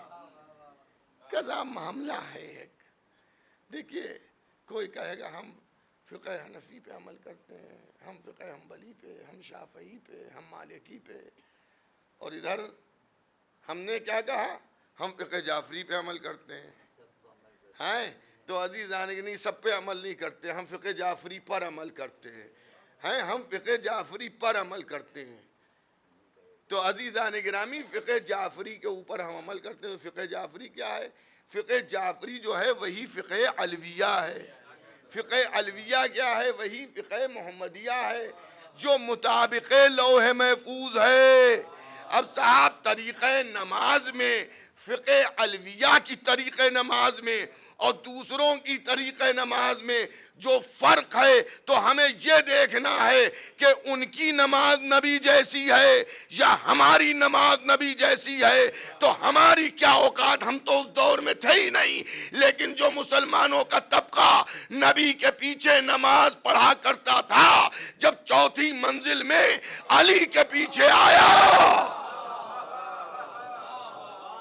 کذا معاملہ ہے ایک. دیکھیے کوئی کہے گا ہم فقہ حنفی پہ عمل کرتے ہیں, ہم فقہ حنبلی پہ, ہم شافعی پہ, ہم مالکی پہ, اور ادھر ہم نے کیا کہا ہم فقہ جعفری پہ عمل کرتے ہیں. ہیں تو عزیزان نہیں سب پہ عمل نہیں کرتے, ہم فقہ جعفری پر عمل کرتے ہیں. ہم فقہ جعفری پر عمل کرتے ہیں. تو عزیزان گرامی فقہ جعفری کے اوپر ہم عمل کرتے ہیں. فقہ جعفری کیا ہے؟ فقہ جعفری جو ہے وہی فقہ علویہ ہے. فقہ علویہ کیا ہے؟ وہی فقہ محمدیہ ہے جو مطابق لوح محفوظ ہے. اب صاحب طریقہ نماز میں فقہ علویہ کی طریقہ نماز میں اور دوسروں کی طریقہ نماز میں جو فرق ہے تو ہمیں یہ دیکھنا ہے کہ ان کی نماز نبی جیسی ہے یا ہماری نماز نبی جیسی ہے. تو ہماری کیا اوقات, ہم تو اس دور میں تھے ہی نہیں, لیکن جو مسلمانوں کا طبقہ نبی کے پیچھے نماز پڑھا کرتا تھا, جب چوتھی منزل میں علی کے پیچھے آیا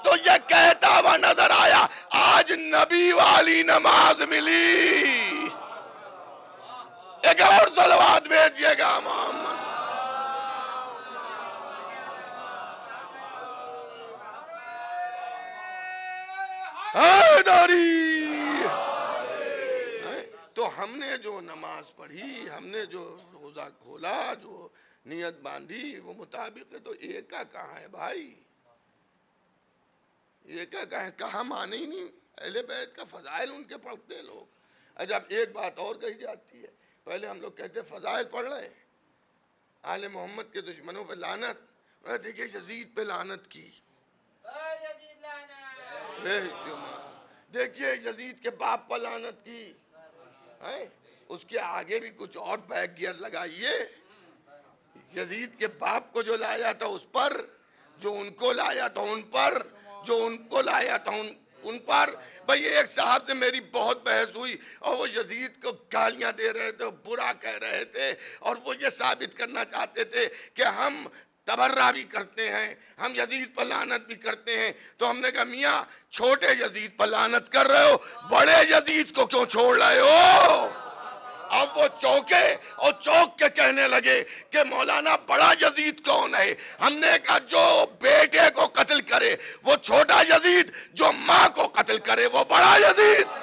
تو یہ کہتا ہوا نظر آیا آج نبی والی نماز ملی. ایک اور صلوات بھیجئے گا محمد. حیدری. تو ہم نے جو نماز پڑھی، ہم نے جو روزہ کھولا، جو نیت باندھی، وہ مطابق ہے. تو ایک کا کہاں ہے بھائی؟ ایک کا کہاں ہے؟ کہاں مانے ہی نہیں. اہل بیت کا فضائل ان کے پڑھتے لوگ. اچھا اب ایک بات اور کہی جاتی ہے. پہلے ہم لوگ کہتے فضائل پڑھ رہے، آل محمد کے دشمنوں پہ لعنت. دیکھیے یزید پہ لعنت کی، بے شمار. دیکھیے یزید کے باپ پر لعنت کی. اس کے آگے بھی کچھ اور بیک گیئر لگائیے. یزید کے باپ کو جو لایا تھا اس پر، جو ان کو لایا تھا ان پر، جو ان کو لایا تھا ان پر. بھئی ایک صاحب سے میری بہت بحث ہوئی اور وہ یزید کو گالیاں دے رہے تھے، برا کہہ رہے تھے، اور وہ یہ ثابت کرنا چاہتے تھے کہ ہم تبرہ بھی کرتے ہیں، ہم یزید پر لعنت بھی کرتے ہیں. تو ہم نے کہا میاں چھوٹے یزید پر لعنت کر رہے ہو، بڑے یزید کو کیوں چھوڑ رہے ہو؟ اب وہ چوکے اور چوک کے کہنے لگے کہ مولانا بڑا یزید کون ہے؟ ہم نے کہا جو بیٹے کو قتل کرے وہ چھوٹا یزید، جو ماں کو قتل کرے وہ بڑا یزید.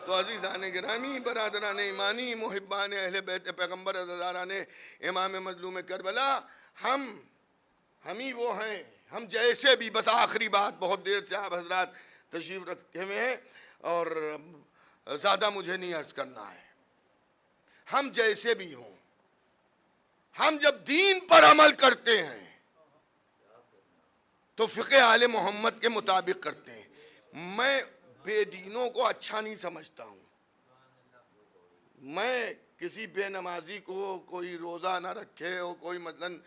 تو عزیزان گرامی، برادران ایمانی، محبان اہل بیت پیغمبر عزیزاران امام مظلوم کربلا، ہم ہی وہ ہیں. ہم جیسے بھی، بس آخری بات، بہت دیر سے آپ حضرات تشریف رکھے ہوئے ہیں اور زیادہ مجھے نہیں عرض کرنا ہے. ہم جیسے بھی ہوں، ہم جب دین پر عمل کرتے ہیں تو فقہ آل محمد کے مطابق کرتے ہیں. میں بے دینوں کو اچھا نہیں سمجھتا ہوں. میں کسی بے نمازی کو کوئی روزہ نہ رکھے اور کوئی مثلاً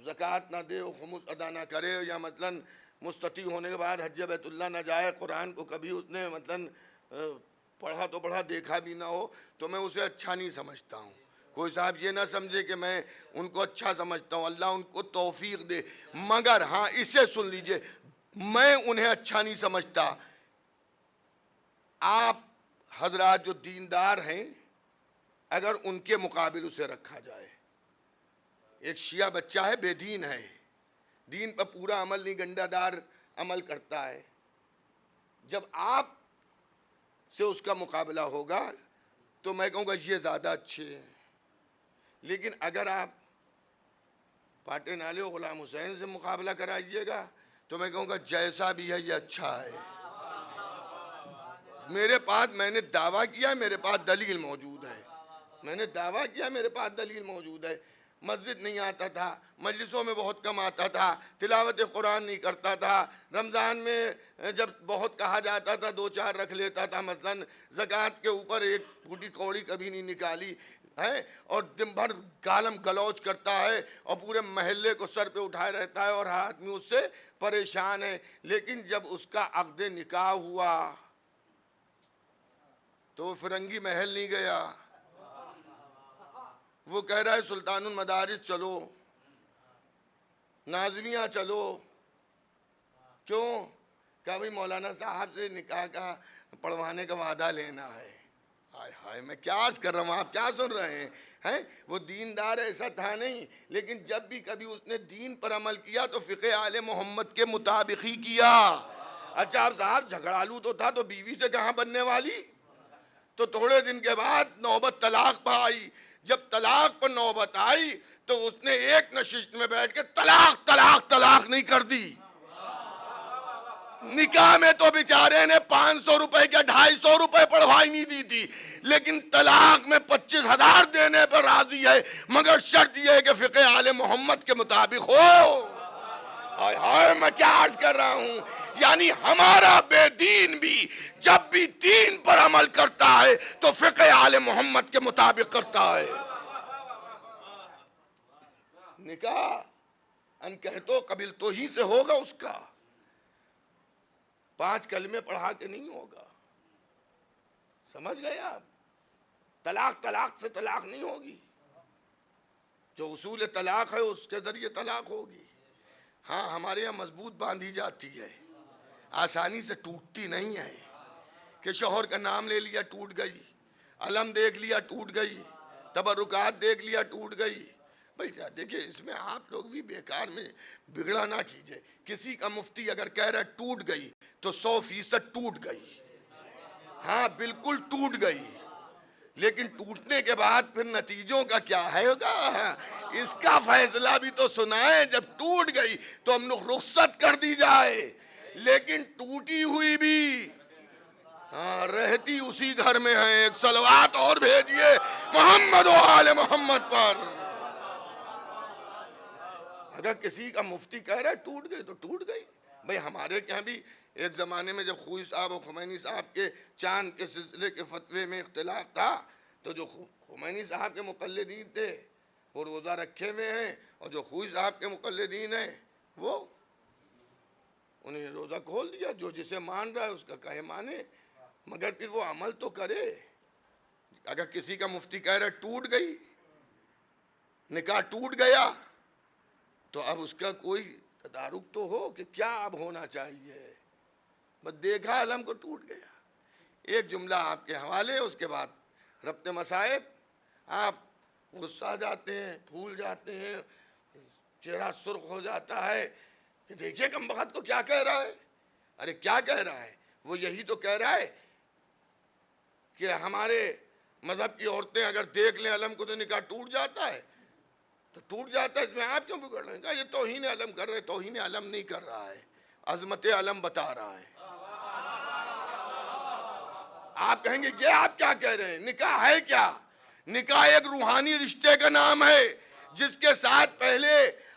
زکوٰۃ نہ دے اور خمس ادا نہ کرے، یا مثلاً مستطیع ہونے کے بعد حج بیت اللہ نہ جائے، قرآن کو کبھی اس نے مثلاً پڑھا تو پڑھا دیکھا بھی نہ ہو، تو میں اسے اچھا نہیں سمجھتا ہوں. کوئی صاحب یہ نہ سمجھے کہ میں ان کو اچھا سمجھتا ہوں، اللہ ان کو توفیق دے. مگر ہاں اسے سن لیجئے، میں انہیں اچھا نہیں سمجھتا. آپ حضرات جو دیندار ہیں، اگر ان کے مقابل اسے رکھا جائے. ایک شیعہ بچہ ہے، بے دین ہے، دین پر پورا عمل نہیں، گنڈا دار عمل کرتا ہے. جب آپ سے اس کا مقابلہ ہوگا تو میں کہوں گا یہ زیادہ اچھے ہیں. لیکن اگر آپ پاٹے نالے و غلام حسین سے مقابلہ کرائیے گا تو میں کہوں گا جیسا بھی ہے یہ اچھا ہے. میرے پاس، میں نے دعویٰ کیا، میرے پاس دلیل موجود ہے. میں نے دعویٰ کیا، میرے پاس دلیل موجود ہے. مسجد نہیں آتا تھا، مجلسوں میں بہت کم آتا تھا، تلاوت قرآن نہیں کرتا تھا، رمضان میں جب بہت کہا جاتا تھا 2-4 رکھ لیتا تھا. مثلاً زکوٰۃ کے اوپر ایک پھوٹی کوڑی کبھی نہیں نکالی ہے، اور دن بھر گالم گلوچ کرتا ہے اور پورے محلے کو سر پہ اٹھائے رہتا ہے اور ہر آدمی اس سے پریشان ہے. لیکن جب اس کا عقد نکاح ہوا تو وہ فرنگی محل نہیں گیا. وہ کہہ رہا ہے سلطان المدارس چلو، نازمیہ چلو. کیوں؟ کہا بھئی مولانا صاحب سے نکاح کا پڑھوانے کا وعدہ لینا ہے. ہائے ہائے، میں کیا عرض کر رہا ہوں، آپ کیا سن رہے ہیں؟ وہ دیندار ایسا تھا نہیں، لیکن جب بھی کبھی اس نے دین پر عمل کیا تو فقہ آل محمد کے مطابق ہی کیا. اچھا آپ صاحب جھگڑالو تو تھا تو بیوی سے کہاں بننے والی؟ تو تھوڑے دن کے بعد نوبت طلاق پر آئی. جب طلاق پر نوبت آئی تو اس نے ایک نشست میں بیٹھ کے طلاق طلاق طلاق نہیں کر دی. نکاح میں تو بیچارے نے 500 روپے کے 250 روپے پڑھوائی نہیں دی تھی، لیکن طلاق میں 25,000 دینے پر راضی ہے، مگر شرط یہ ہے کہ فقہ آل محمد کے مطابق ہو. ہائے ہائے، میں کیا عرض کر رہا ہوں؟ یعنی ہمارا بے دین بھی جب بھی دین پر عمل کرتا ہے تو فقہ آل محمد کے مطابق کرتا ہے. نکاح ان کہتو قبل تو ہی سے ہوگا، اس کا 5 کلمے پڑھا کے نہیں ہوگا. سمجھ گئے آپ؟ طلاق طلاق سے طلاق نہیں ہوگی. جو اصول طلاق ہے اس کے ذریعے طلاق ہوگی. ہاں ہمارے یہاں مضبوط باندھی جاتی ہے، آسانی سے ٹوٹتی نہیں ہے کہ شوہر کا نام لے لیا ٹوٹ گئی، علم دیکھ لیا ٹوٹ گئی، تبرکات دیکھ لیا ٹوٹ گئی. بھائی دیکھیں اس میں آپ لوگ بھی بیکار میں بگڑا نہ کیجئے. کسی کا مفتی اگر کہہ رہا ہے ٹوٹ گئی تو 100% ٹوٹ گئی، ہاں بالکل ٹوٹ گئی. لیکن ٹوٹنے کے بعد پھر نتیجوں کا کیا ہے ہوگا، اس کا فیصلہ بھی تو سنائیں. جب ٹوٹ گئی تو ہم لوگ رخصت کر دی جائے، لیکن ٹوٹی ہوئی بھی ہاں رہتی اسی گھر میں ہے. ایک صلوات اور بھیجئے محمد و آل محمد پر. اگر کسی کا مفتی کہہ رہا ہے ٹوٹ گئی تو ٹوٹ گئی. بھئی ہمارے کہاں بھی ایک زمانے میں جب خوئی صاحب اور خمینی صاحب کے چاند کے سلسلے کے فتوے میں اختلاف تھا تو جو خمینی صاحب کے مقلدین تھے وہ روزہ رکھے ہوئے ہیں، اور جو خوئی صاحب کے مقلدین ہیں وہ انہیں روزہ کھول دیا. جو جسے مان رہا ہے اس کا کہے مانے، مگر پھر وہ عمل تو کرے. اگر کسی کا مفتی کہہ رہا ہے ٹوٹ گئی، نکاح ٹوٹ گیا، تو اب اس کا کوئی تدارک تو ہو کہ کیا اب ہونا چاہیے. بس دیکھا علم کو ٹوٹ گیا. ایک جملہ آپ کے حوالے، اس کے بعد ربط مصائب. آپ غصہ جاتے ہیں، پھول جاتے ہیں، چہرہ سرخ ہو جاتا ہے کہ دیکھیے کم بخت کو کیا کہہ رہا ہے. ارے کیا کہہ رہا ہے؟ وہ یہی تو کہہ رہا ہے کہ ہمارے مذہب کی عورتیں اگر دیکھ لیں علم کو تو نکاح ٹوٹ جاتا ہے. تو ٹوٹ جاتا ہے، اس میں آپ کیوں بگڑ رہے ہیں؟ یہ توہین علم کر رہے ہیں. توہین علم نہیں کر رہا ہے، عظمت علم بتا رہا ہے. آپ کہیں گے یہ آپ کیا کہہ رہے ہیں؟ نکاح ہے کیا؟ نکاح ایک روحانی رشتے کا نام ہے جس کے ساتھ پہلے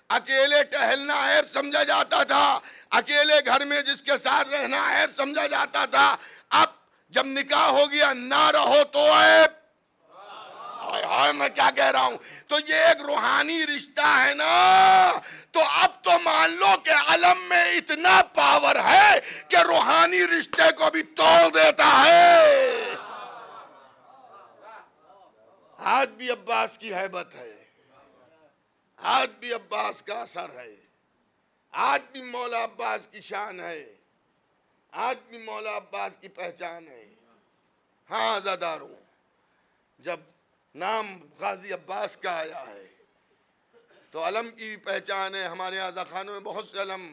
اکیلے ٹہلنا عیب سمجھا جاتا تھا، اکیلے گھر میں جس کے ساتھ رہنا عیب سمجھا جاتا تھا. اب جب نکاح ہو گیا نہ رہو تو عیب. میں کیا کہہ رہا ہوں؟ تو یہ ایک روحانی رشتہ ہے نا. تو اب تو مان لو کہ علم میں اتنا پاور ہے کہ روحانی رشتے کو بھی توڑ دیتا ہے. آج بھی عباس کی ہیبت ہے، آج بھی عباس کا اثر ہے، آج بھی مولا عباس کی شان ہے، آج بھی مولا عباس کی پہچان ہے. ہاں عزاداروں، جب نام غازی عباس کا آیا ہے تو علم کی بھی پہچان ہے. ہمارے عزا خانوں میں بہت سے علم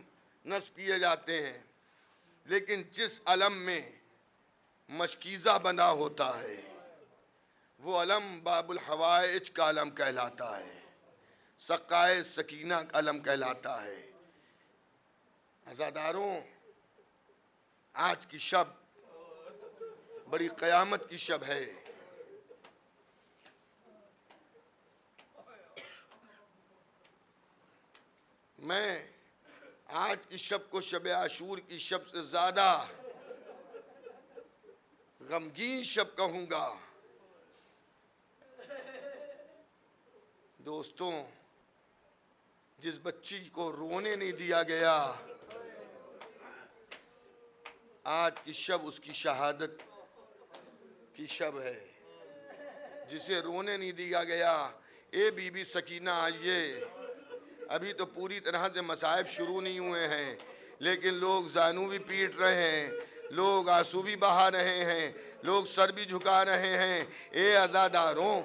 نصب کیے جاتے ہیں، لیکن جس علم میں مشکیزہ بنا ہوتا ہے وہ علم باب الحوائج کا علم کہلاتا ہے، سقائے سکینہ کا علم کہلاتا ہے. عزاداروں، آج کی شب بڑی قیامت کی شب ہے. میں آج کی شب کو شب عاشور کی شب سے زیادہ غمگین شب کہوں گا. دوستوں، جس بچی کو رونے نہیں دیا گیا، آج کی شب اس کی شہادت کی شب ہے. جسے رونے نہیں دیا گیا، اے بی بی سکینہ آئیے. ابھی تو پوری طرح سے مصائب شروع نہیں ہوئے ہیں، لیکن لوگ زانو بھی پیٹ رہے ہیں، لوگ آنسو بھی بہا رہے ہیں، لوگ سر بھی جھکا رہے ہیں. اے عزاداروں،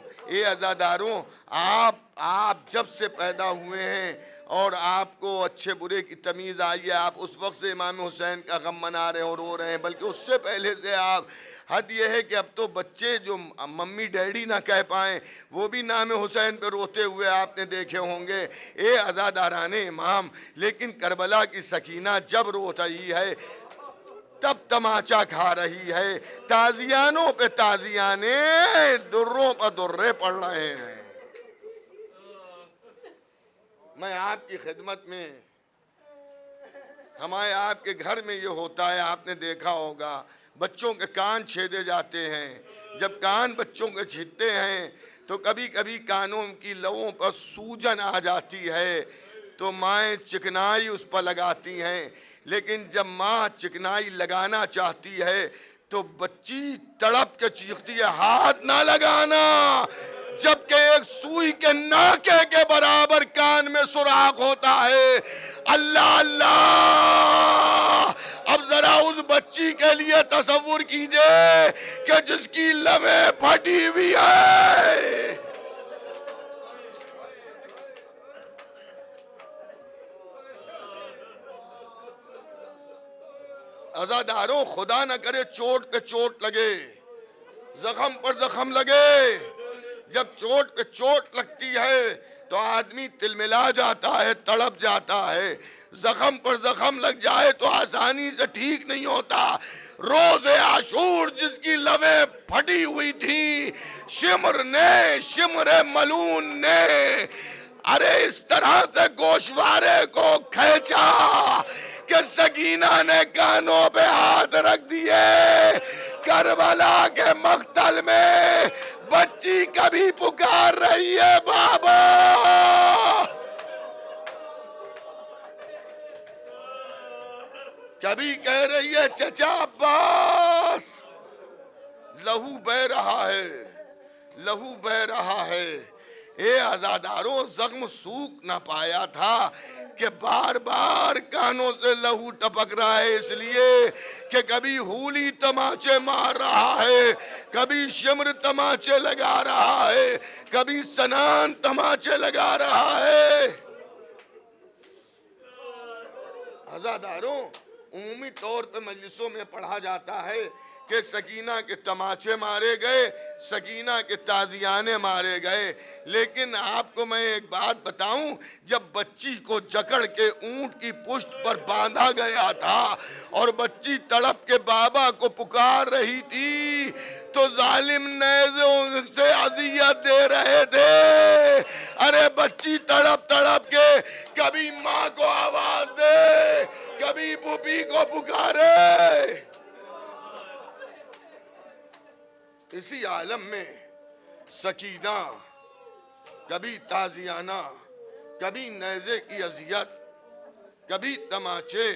آپ جب سے پیدا ہوئے ہیں اور آپ کو اچھے برے کی تمیز آئی ہے، آپ اس وقت سے امام حسین کا غم منا رہے ہیں اور رو رہے ہیں، بلکہ اس سے پہلے سے آپ. حد یہ ہے کہ اب تو بچے جو ممی ڈیڈی نہ کہہ پائیں وہ بھی نام حسین پہ روتے ہوئے آپ نے دیکھے ہوں گے. اے عزاداران امام، لیکن کربلا کی سکینہ جب رو رہی ہے تب تماچا کھا رہی ہے. تازیانوں پہ تازیانے، دروں پہ درے پڑ رہے ہیں. میں آپ کی خدمت میں، ہمارے آپ کے گھر میں یہ ہوتا ہے، آپ نے دیکھا ہوگا بچوں کے کان چھیدے جاتے ہیں. جب کان بچوں کے چھیدتے ہیں تو کبھی کبھی کانوں کی لووں پر سوجن آ جاتی ہے تو مائیں چکنائی اس پر لگاتی ہیں. لیکن جب ماں چکنائی لگانا چاہتی ہے تو بچی تڑپ کے چیختی ہے ہاتھ نہ لگانا. جبکہ ایک سوئی کے ناکے کے برابر کان میں سوراخ ہوتا ہے۔ اللہ اللہ، اب ذرا اس بچی کے لیے تصور کیجئے کہ جس کی لبیں پھٹی ہوئی ہے۔ عزاداروں، خدا نہ کرے چوٹ پہ چوٹ لگے، زخم پر زخم لگے۔ جب چوٹ پہ چوٹ لگتی ہے تو آدمی تلملا جاتا ہے، تڑپ جاتا ہے۔ زخم پر زخم لگ جائے تو آسانی سے ٹھیک نہیں ہوتا۔ روز عاشور جس کی لبیں پھٹی ہوئی تھی، شمر ملون نے ارے اس طرح سے گوشوارے کو کھینچا کہ سکینہ نے کانوں پہ ہاتھ رکھ دیے۔ کربلا کے مقتل میں بچی کبھی پکار رہی ہے بابا، کبھی کہہ رہی ہے چچا عباس۔ لہو بہ رہا ہے، لہو بہ رہا ہے۔ اے عزاداروں، زخم سوکھ نہ پایا تھا کہ بار بار کانوں سے لہو ٹپک رہا ہے، اس لیے کہ کبھی ہولی تماچے مار رہا ہے، کبھی شمر تماچے لگا رہا ہے، کبھی سنان تماچے لگا رہا ہے۔ عزاداروں، عمومی طور پہ مجلسوں میں پڑھا جاتا ہے کہ سکینہ کے تماچے مارے گئے، سکینہ کے تازیانے مارے گئے، لیکن آپ کو میں ایک بات بتاؤں، جب بچی کو جکڑ کے اونٹ کی پشت پر باندھا گیا تھا اور بچی تڑپ کے بابا کو پکار رہی تھی تو ظالم نیزوں سے اذیت دے رہے تھے۔ ارے بچی تڑپ تڑپ کے کبھی ماں کو آواز دے، کبھی پھوپھی کو پکارے۔ اسی عالم میں سکینہ کبھی تازیانہ، کبھی نیزے کی اذیت، کبھی تماچے،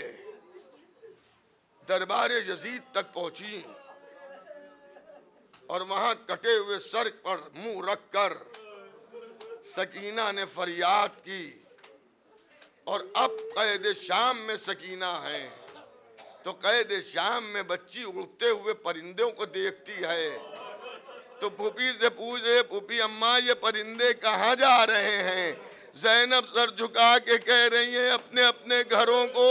دربار یزید تک پہنچی اور وہاں کٹے ہوئے سر پر منہ رکھ کر سکینہ نے فریاد کی۔ اور اب قید شام میں سکینہ ہے تو قید شام میں بچی اڑتے ہوئے پرندوں کو دیکھتی ہے تو پھوپھی سے پوچھ رہے، پھوپھی اماں یہ پرندے کہاں جا رہے ہیں؟ زینب سر جھکا کے کہہ رہی ہیں اپنے اپنے گھروں کو۔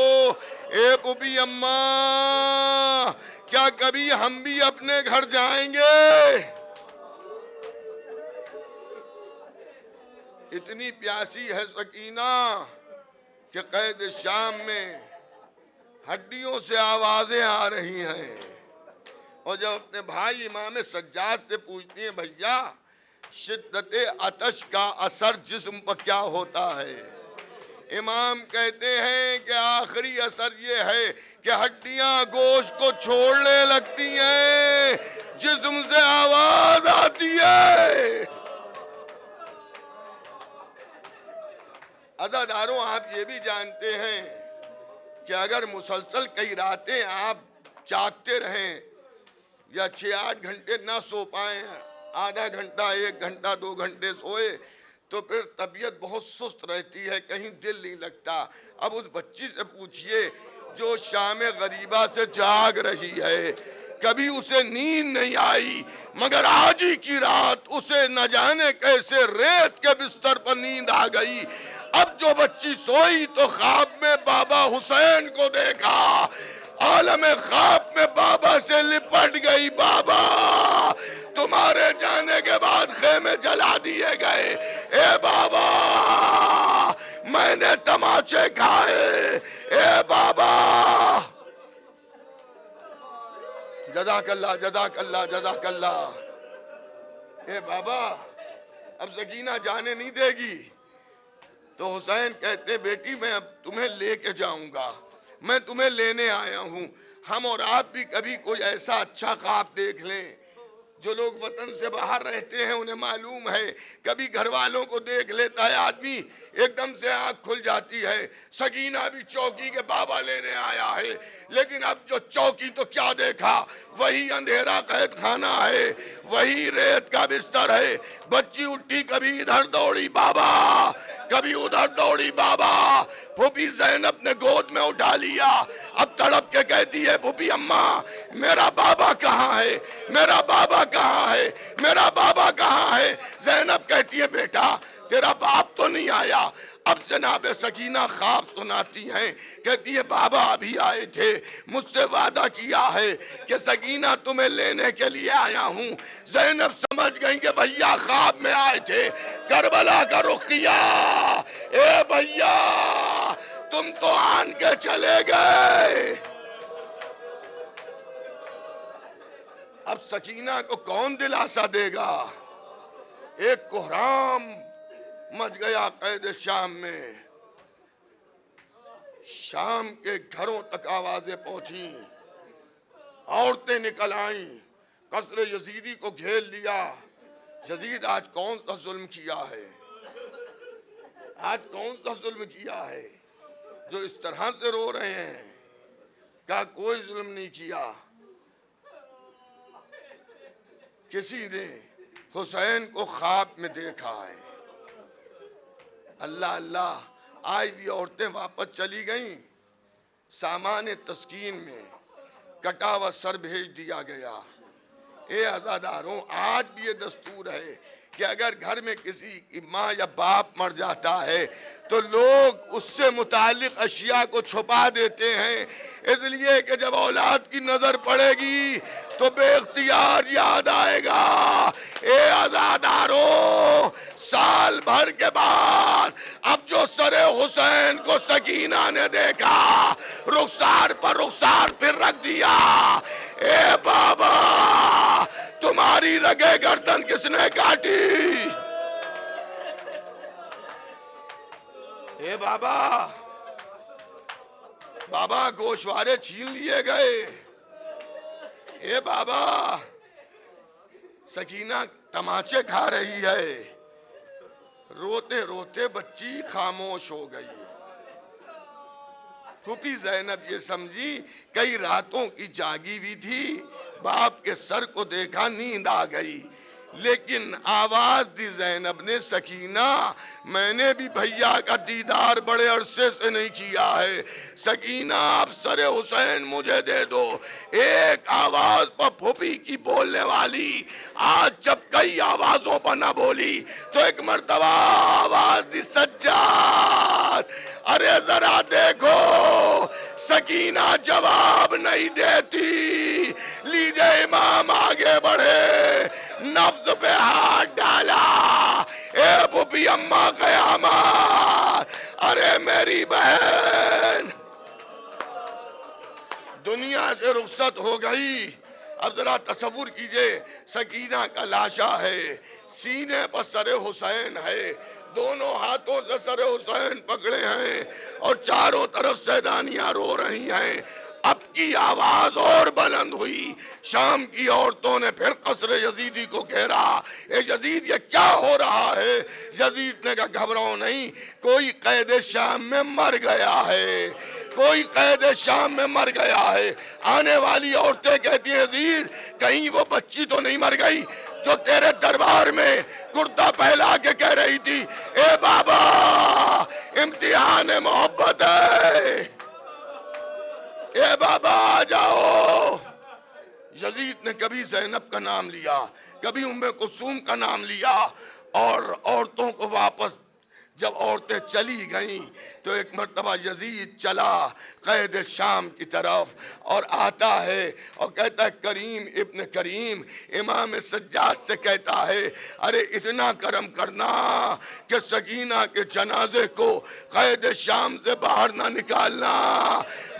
اے پھوپھی اماں، کیا کبھی ہم بھی اپنے گھر جائیں گے؟ اتنی پیاسی ہے سکینہ کہ قید شام میں ہڈیوں سے آوازیں آ رہی ہیں، اور جب اپنے بھائی امام سجاد سے پوچھتی ہیں بھیا شدت عطش کا اثر جسم پر کیا ہوتا ہے، امام کہتے ہیں کہ آخری اثر یہ ہے کہ ہڈیاں گوشت کو چھوڑنے لگتی ہیں، جسم سے آواز آتی ہے۔ عزاداروں، آپ یہ بھی جانتے ہیں کہ اگر مسلسل کئی راتیں آپ جاگتے رہیں یا 6-8 گھنٹے نہ سو پائیں، آدھا گھنٹہ 1 گھنٹہ 2 گھنٹے سوئے تو پھر طبیعت بہت سست رہتی ہے، کہیں دل نہیں لگتا۔ اب اس بچی سے پوچھئے جو شام غریبہ سے جاگ رہی ہے، کبھی اسے نیند نہیں آئی، مگر آج ہی کی رات اسے نہ جانے کیسے ریت کے بستر پر نیند آ گئی۔ اب جو بچی سوئی تو خواب میں بابا حسین کو دیکھا، عالم خواب میں بابا سے لپٹ گئی، بابا تمہارے جانے کے بعد خیمے جلا دیے گئے، اے بابا میں نے تماچے کھائے، اے بابا۔ جزاک اللہ، جزاک اللہ، جزاک اللہ۔ اے بابا اب سکینہ جانے نہیں دے گی تو حسین کہتے بیٹی میں اب تمہیں لے کے جاؤں گا، میں تمہیں لینے آیا ہوں، ہم اور آپ بھی کبھی کوئی ایسا اچھا خواب دیکھ لیں جو لوگ وطن سے باہر رہتے ہیں انہیں معلوم ہے، کبھی گھر والوں کو دیکھ لیتا ہے آدمی، ایک دم سے آنکھ کھل جاتی ہے، سکینہ بھی چوکی کے بابا لینے آیا ہے، لیکن اب جو چوکی تو کیا دیکھا، وہی اندھیرا قید خانہ ہے، وہی ریت کا بستر ہے، بچی اٹھی کبھی ادھر دوڑی بابا، کبھی ادھر دوڑی بابا، پھوپھی زینب نے گود میں اٹھا لیا، اب تڑپ کے کہتی ہے پھوپھی اماں میرا بابا کہاں ہے، میرا بابا کہاں ہے، میرا بابا کہاں ہے؟ زینب کہتی ہے بیٹا تیرا باپ تو نہیں آیا۔ اب جناب سکینہ خواب سناتی ہیں، کہتی ہے بابا ابھی آئے تھے، مجھ سے وعدہ کیا ہے کہ سکینہ تمہیں لینے کے لیے آیا ہوں۔ زینب سمجھ گئی کہ بھیا خواب میں آئے تھے، کربلا کا رخ کیا، اے بھیا تم تو آن کے چلے گئے۔ اب سکینہ کو کون دلاسا دے گا؟ ایک کوہرام مچ گیا قید شام میں، شام کے گھروں تک آوازیں پہنچیں، عورتیں نکل آئیں، قصر یزیدی کو گھیر لیا۔ یزید آج کون سا ظلم کیا ہے، آج کون سا ظلم کیا ہے جو اس طرح سے رو رہے ہیں؟ کہا کوئی ظلم نہیں کیا، کسی نے حسین کو خواب میں دیکھا ہے۔ اللہ اللہ، آئی بھی عورتیں واپس چلی گئیں، سامان تسکین میں کٹا ہوا سر بھیج دیا گیا۔ اے عزاداروں، آج بھی یہ دستور ہے کہ اگر گھر میں کسی کی ماں یا باپ مر جاتا ہے تو لوگ اس سے متعلق اشیاء کو چھپا دیتے ہیں، اس لیے کہ جب اولاد کی نظر پڑے گی تو بے اختیار یاد آئے گا۔ اے عزاداروں، سال بھر کے بعد اب جو سر حسین کو سکینہ نے دیکھا، رخسار پر رخسار پھر رکھ دیا۔ اے بابا تمہاری رگے گردن کس نے کاٹی؟ اے بابا، بابا گوشوارے چھین لیے گئے۔ اے بابا، سکینہ تماچے کھا رہی ہے، روتے روتے بچی خاموش ہو گئی۔ پھوپھی زینب یہ سمجھی کئی راتوں کی جاگی ہوئی تھی، باپ کے سر کو دیکھا نیند آ گئی، لیکن آواز دی زینب نے سکینہ میں نے بھی بھیا کا دیدار بڑے عرصے سے نہیں کیا ہے، سکینہ اب سر حسین مجھے دے دو۔ ایک آواز پر پھوپھی کی بولنے والی آج جب کئی آوازوں پر نہ بولی تو ایک مرتبہ آواز دی سجاد، ارے ذرا دیکھو سکینہ جواب نہیں دیتی۔ لیجے امام آگے بڑھے، نفس پہ ہاتھ ڈالا، اے پھوپھی اماں قیامت، ارے میری بہن دنیا سے رخصت ہو گئی۔ اب ذرا تصور کیجئے، سکینہ کا لاشا ہے، سینے پر سر حسین ہے، دونوں ہاتھوں سے سر حسین پکڑے ہیں اور چاروں طرف سیدانیاں رو رہی ہیں۔ اب کی آواز اور بلند ہوئی، شام کی عورتوں نے پھر قصر یزیدی کو گھیرا۔ اے یزید یہ کیا ہو رہا ہے؟ یزید نے کہا گھبراؤ نہیں، کوئی قید شام میں مر گیا ہے، کوئی قید شام میں مر گیا ہے۔ آنے والی عورتیں کہتی ہیں یزید کہیں وہ بچی تو نہیں مر گئی جو تیرے دربار میں کرتا پھیلا کے کہہ رہی تھی اے بابا امتحان محبت ہے، اے بابا آ جاؤ۔ یزید نے کبھی زینب کا نام لیا، کبھی ام کلثوم کا نام لیا، اور عورتوں کو واپس جب عورتیں چلی گئیں تو ایک مرتبہ یزید چلا قید شام کی طرف اور آتا ہے اور کہتا ہے کریم ابن کریم، امام سجاد سے کہتا ہے ارے اتنا کرم کرنا کہ سکینہ کے جنازے کو قید شام سے باہر نہ نکالنا۔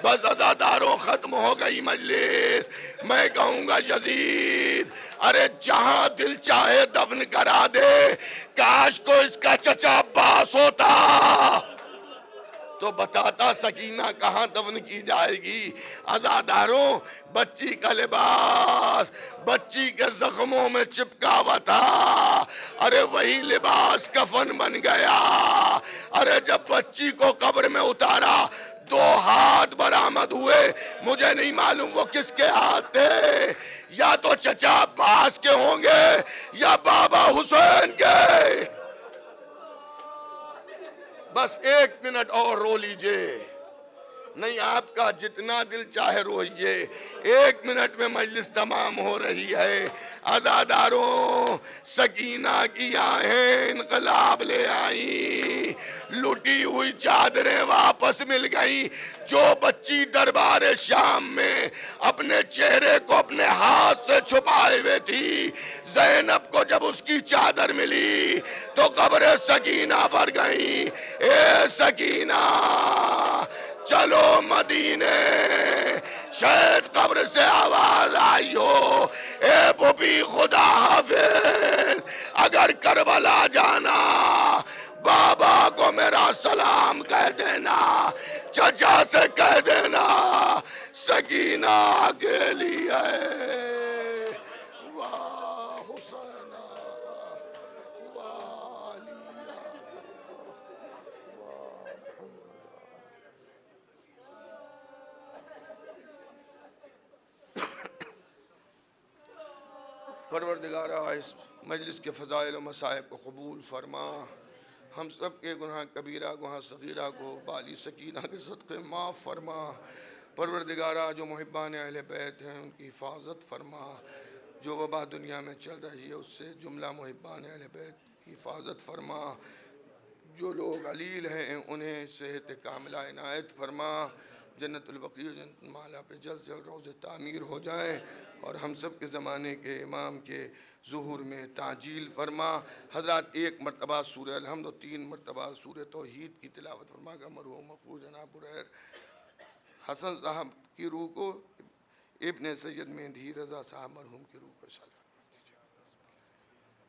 بس عزاداروں ختم ہو گئی مجلس، میں کہوں گا یزید ارے جہاں دل چاہے دفن کرا دے، کاش کو اس کا چچا عباس ہوتا۔ تو بتاتا سکینہ کہاں دفن کی جائے گی۔ عزاداروں، بچی کا لباس بچی کے زخموں میں چپکا ہوا تھا، ارے وہی لباس کفن بن گیا۔ ارے جب بچی کو قبر میں اتارا 2 ہاتھ برآمد ہوئے، مجھے نہیں معلوم وہ کس کے ہاتھ تھے، یا تو چچا عباس کے ہوں گے یا بابا حسین کے۔ بس 1 منٹ اور رو لیجئے، نہیں آپ کا جتنا دل چاہے روئیے، 1 منٹ میں مجلس تمام ہو رہی ہے۔ عزاداروں، سکینہ کی آہیں انقلاب لے آئیں، لٹی ہوئی چادریں واپس مل گئیں۔ جو بچی دربار شام میں اپنے چہرے کو اپنے ہاتھ سے چھپائے ہوئے تھی، زینب کو جب اس کی چادر ملی تو قبر سکینہ پر گئیں۔ اے سکینہ چلو مدینے، شاید قبر سے آواز آئی ہو، اے پھوپھی خدا حافظ، اگر کربلا جانا بابا کو میرا سلام کہہ دینا، چچا سے کہہ دینا سکینہ اکیلی ہے۔ واہ حسین، واہ علی، پروردگارہ اس مجلس کے فضائل و مصائب کو قبول فرما، ہم سب کے گناہ کبیرہ گناہ صغیرہ کو بالی سکینہ کے صدقے معاف فرما۔ پروردگارہ جو محبان اہل بیت ہیں ان کی حفاظت فرما، جو وبا دنیا میں چل رہی ہے اس سے جملہ محبان اہل بیت کی حفاظت فرما، جو لوگ علیل ہیں انہیں صحت کاملہ عنایت فرما، جنت البقیع و جنت المعلا پہ جلد سے جلد روضے تعمیر ہو جائیں، اور ہم سب کے زمانے کے امام کے ظہور میں تعجیل فرما۔ حضرات 1 مرتبہ سورہ الحمد و 3 مرتبہ سورہ توحید کی تلاوت فرما گا۔ مرحوم مغفور جناب بریر حسن صاحب کی روح کو، ابن سید مہدی رضا صاحب مرحوم کی روح کو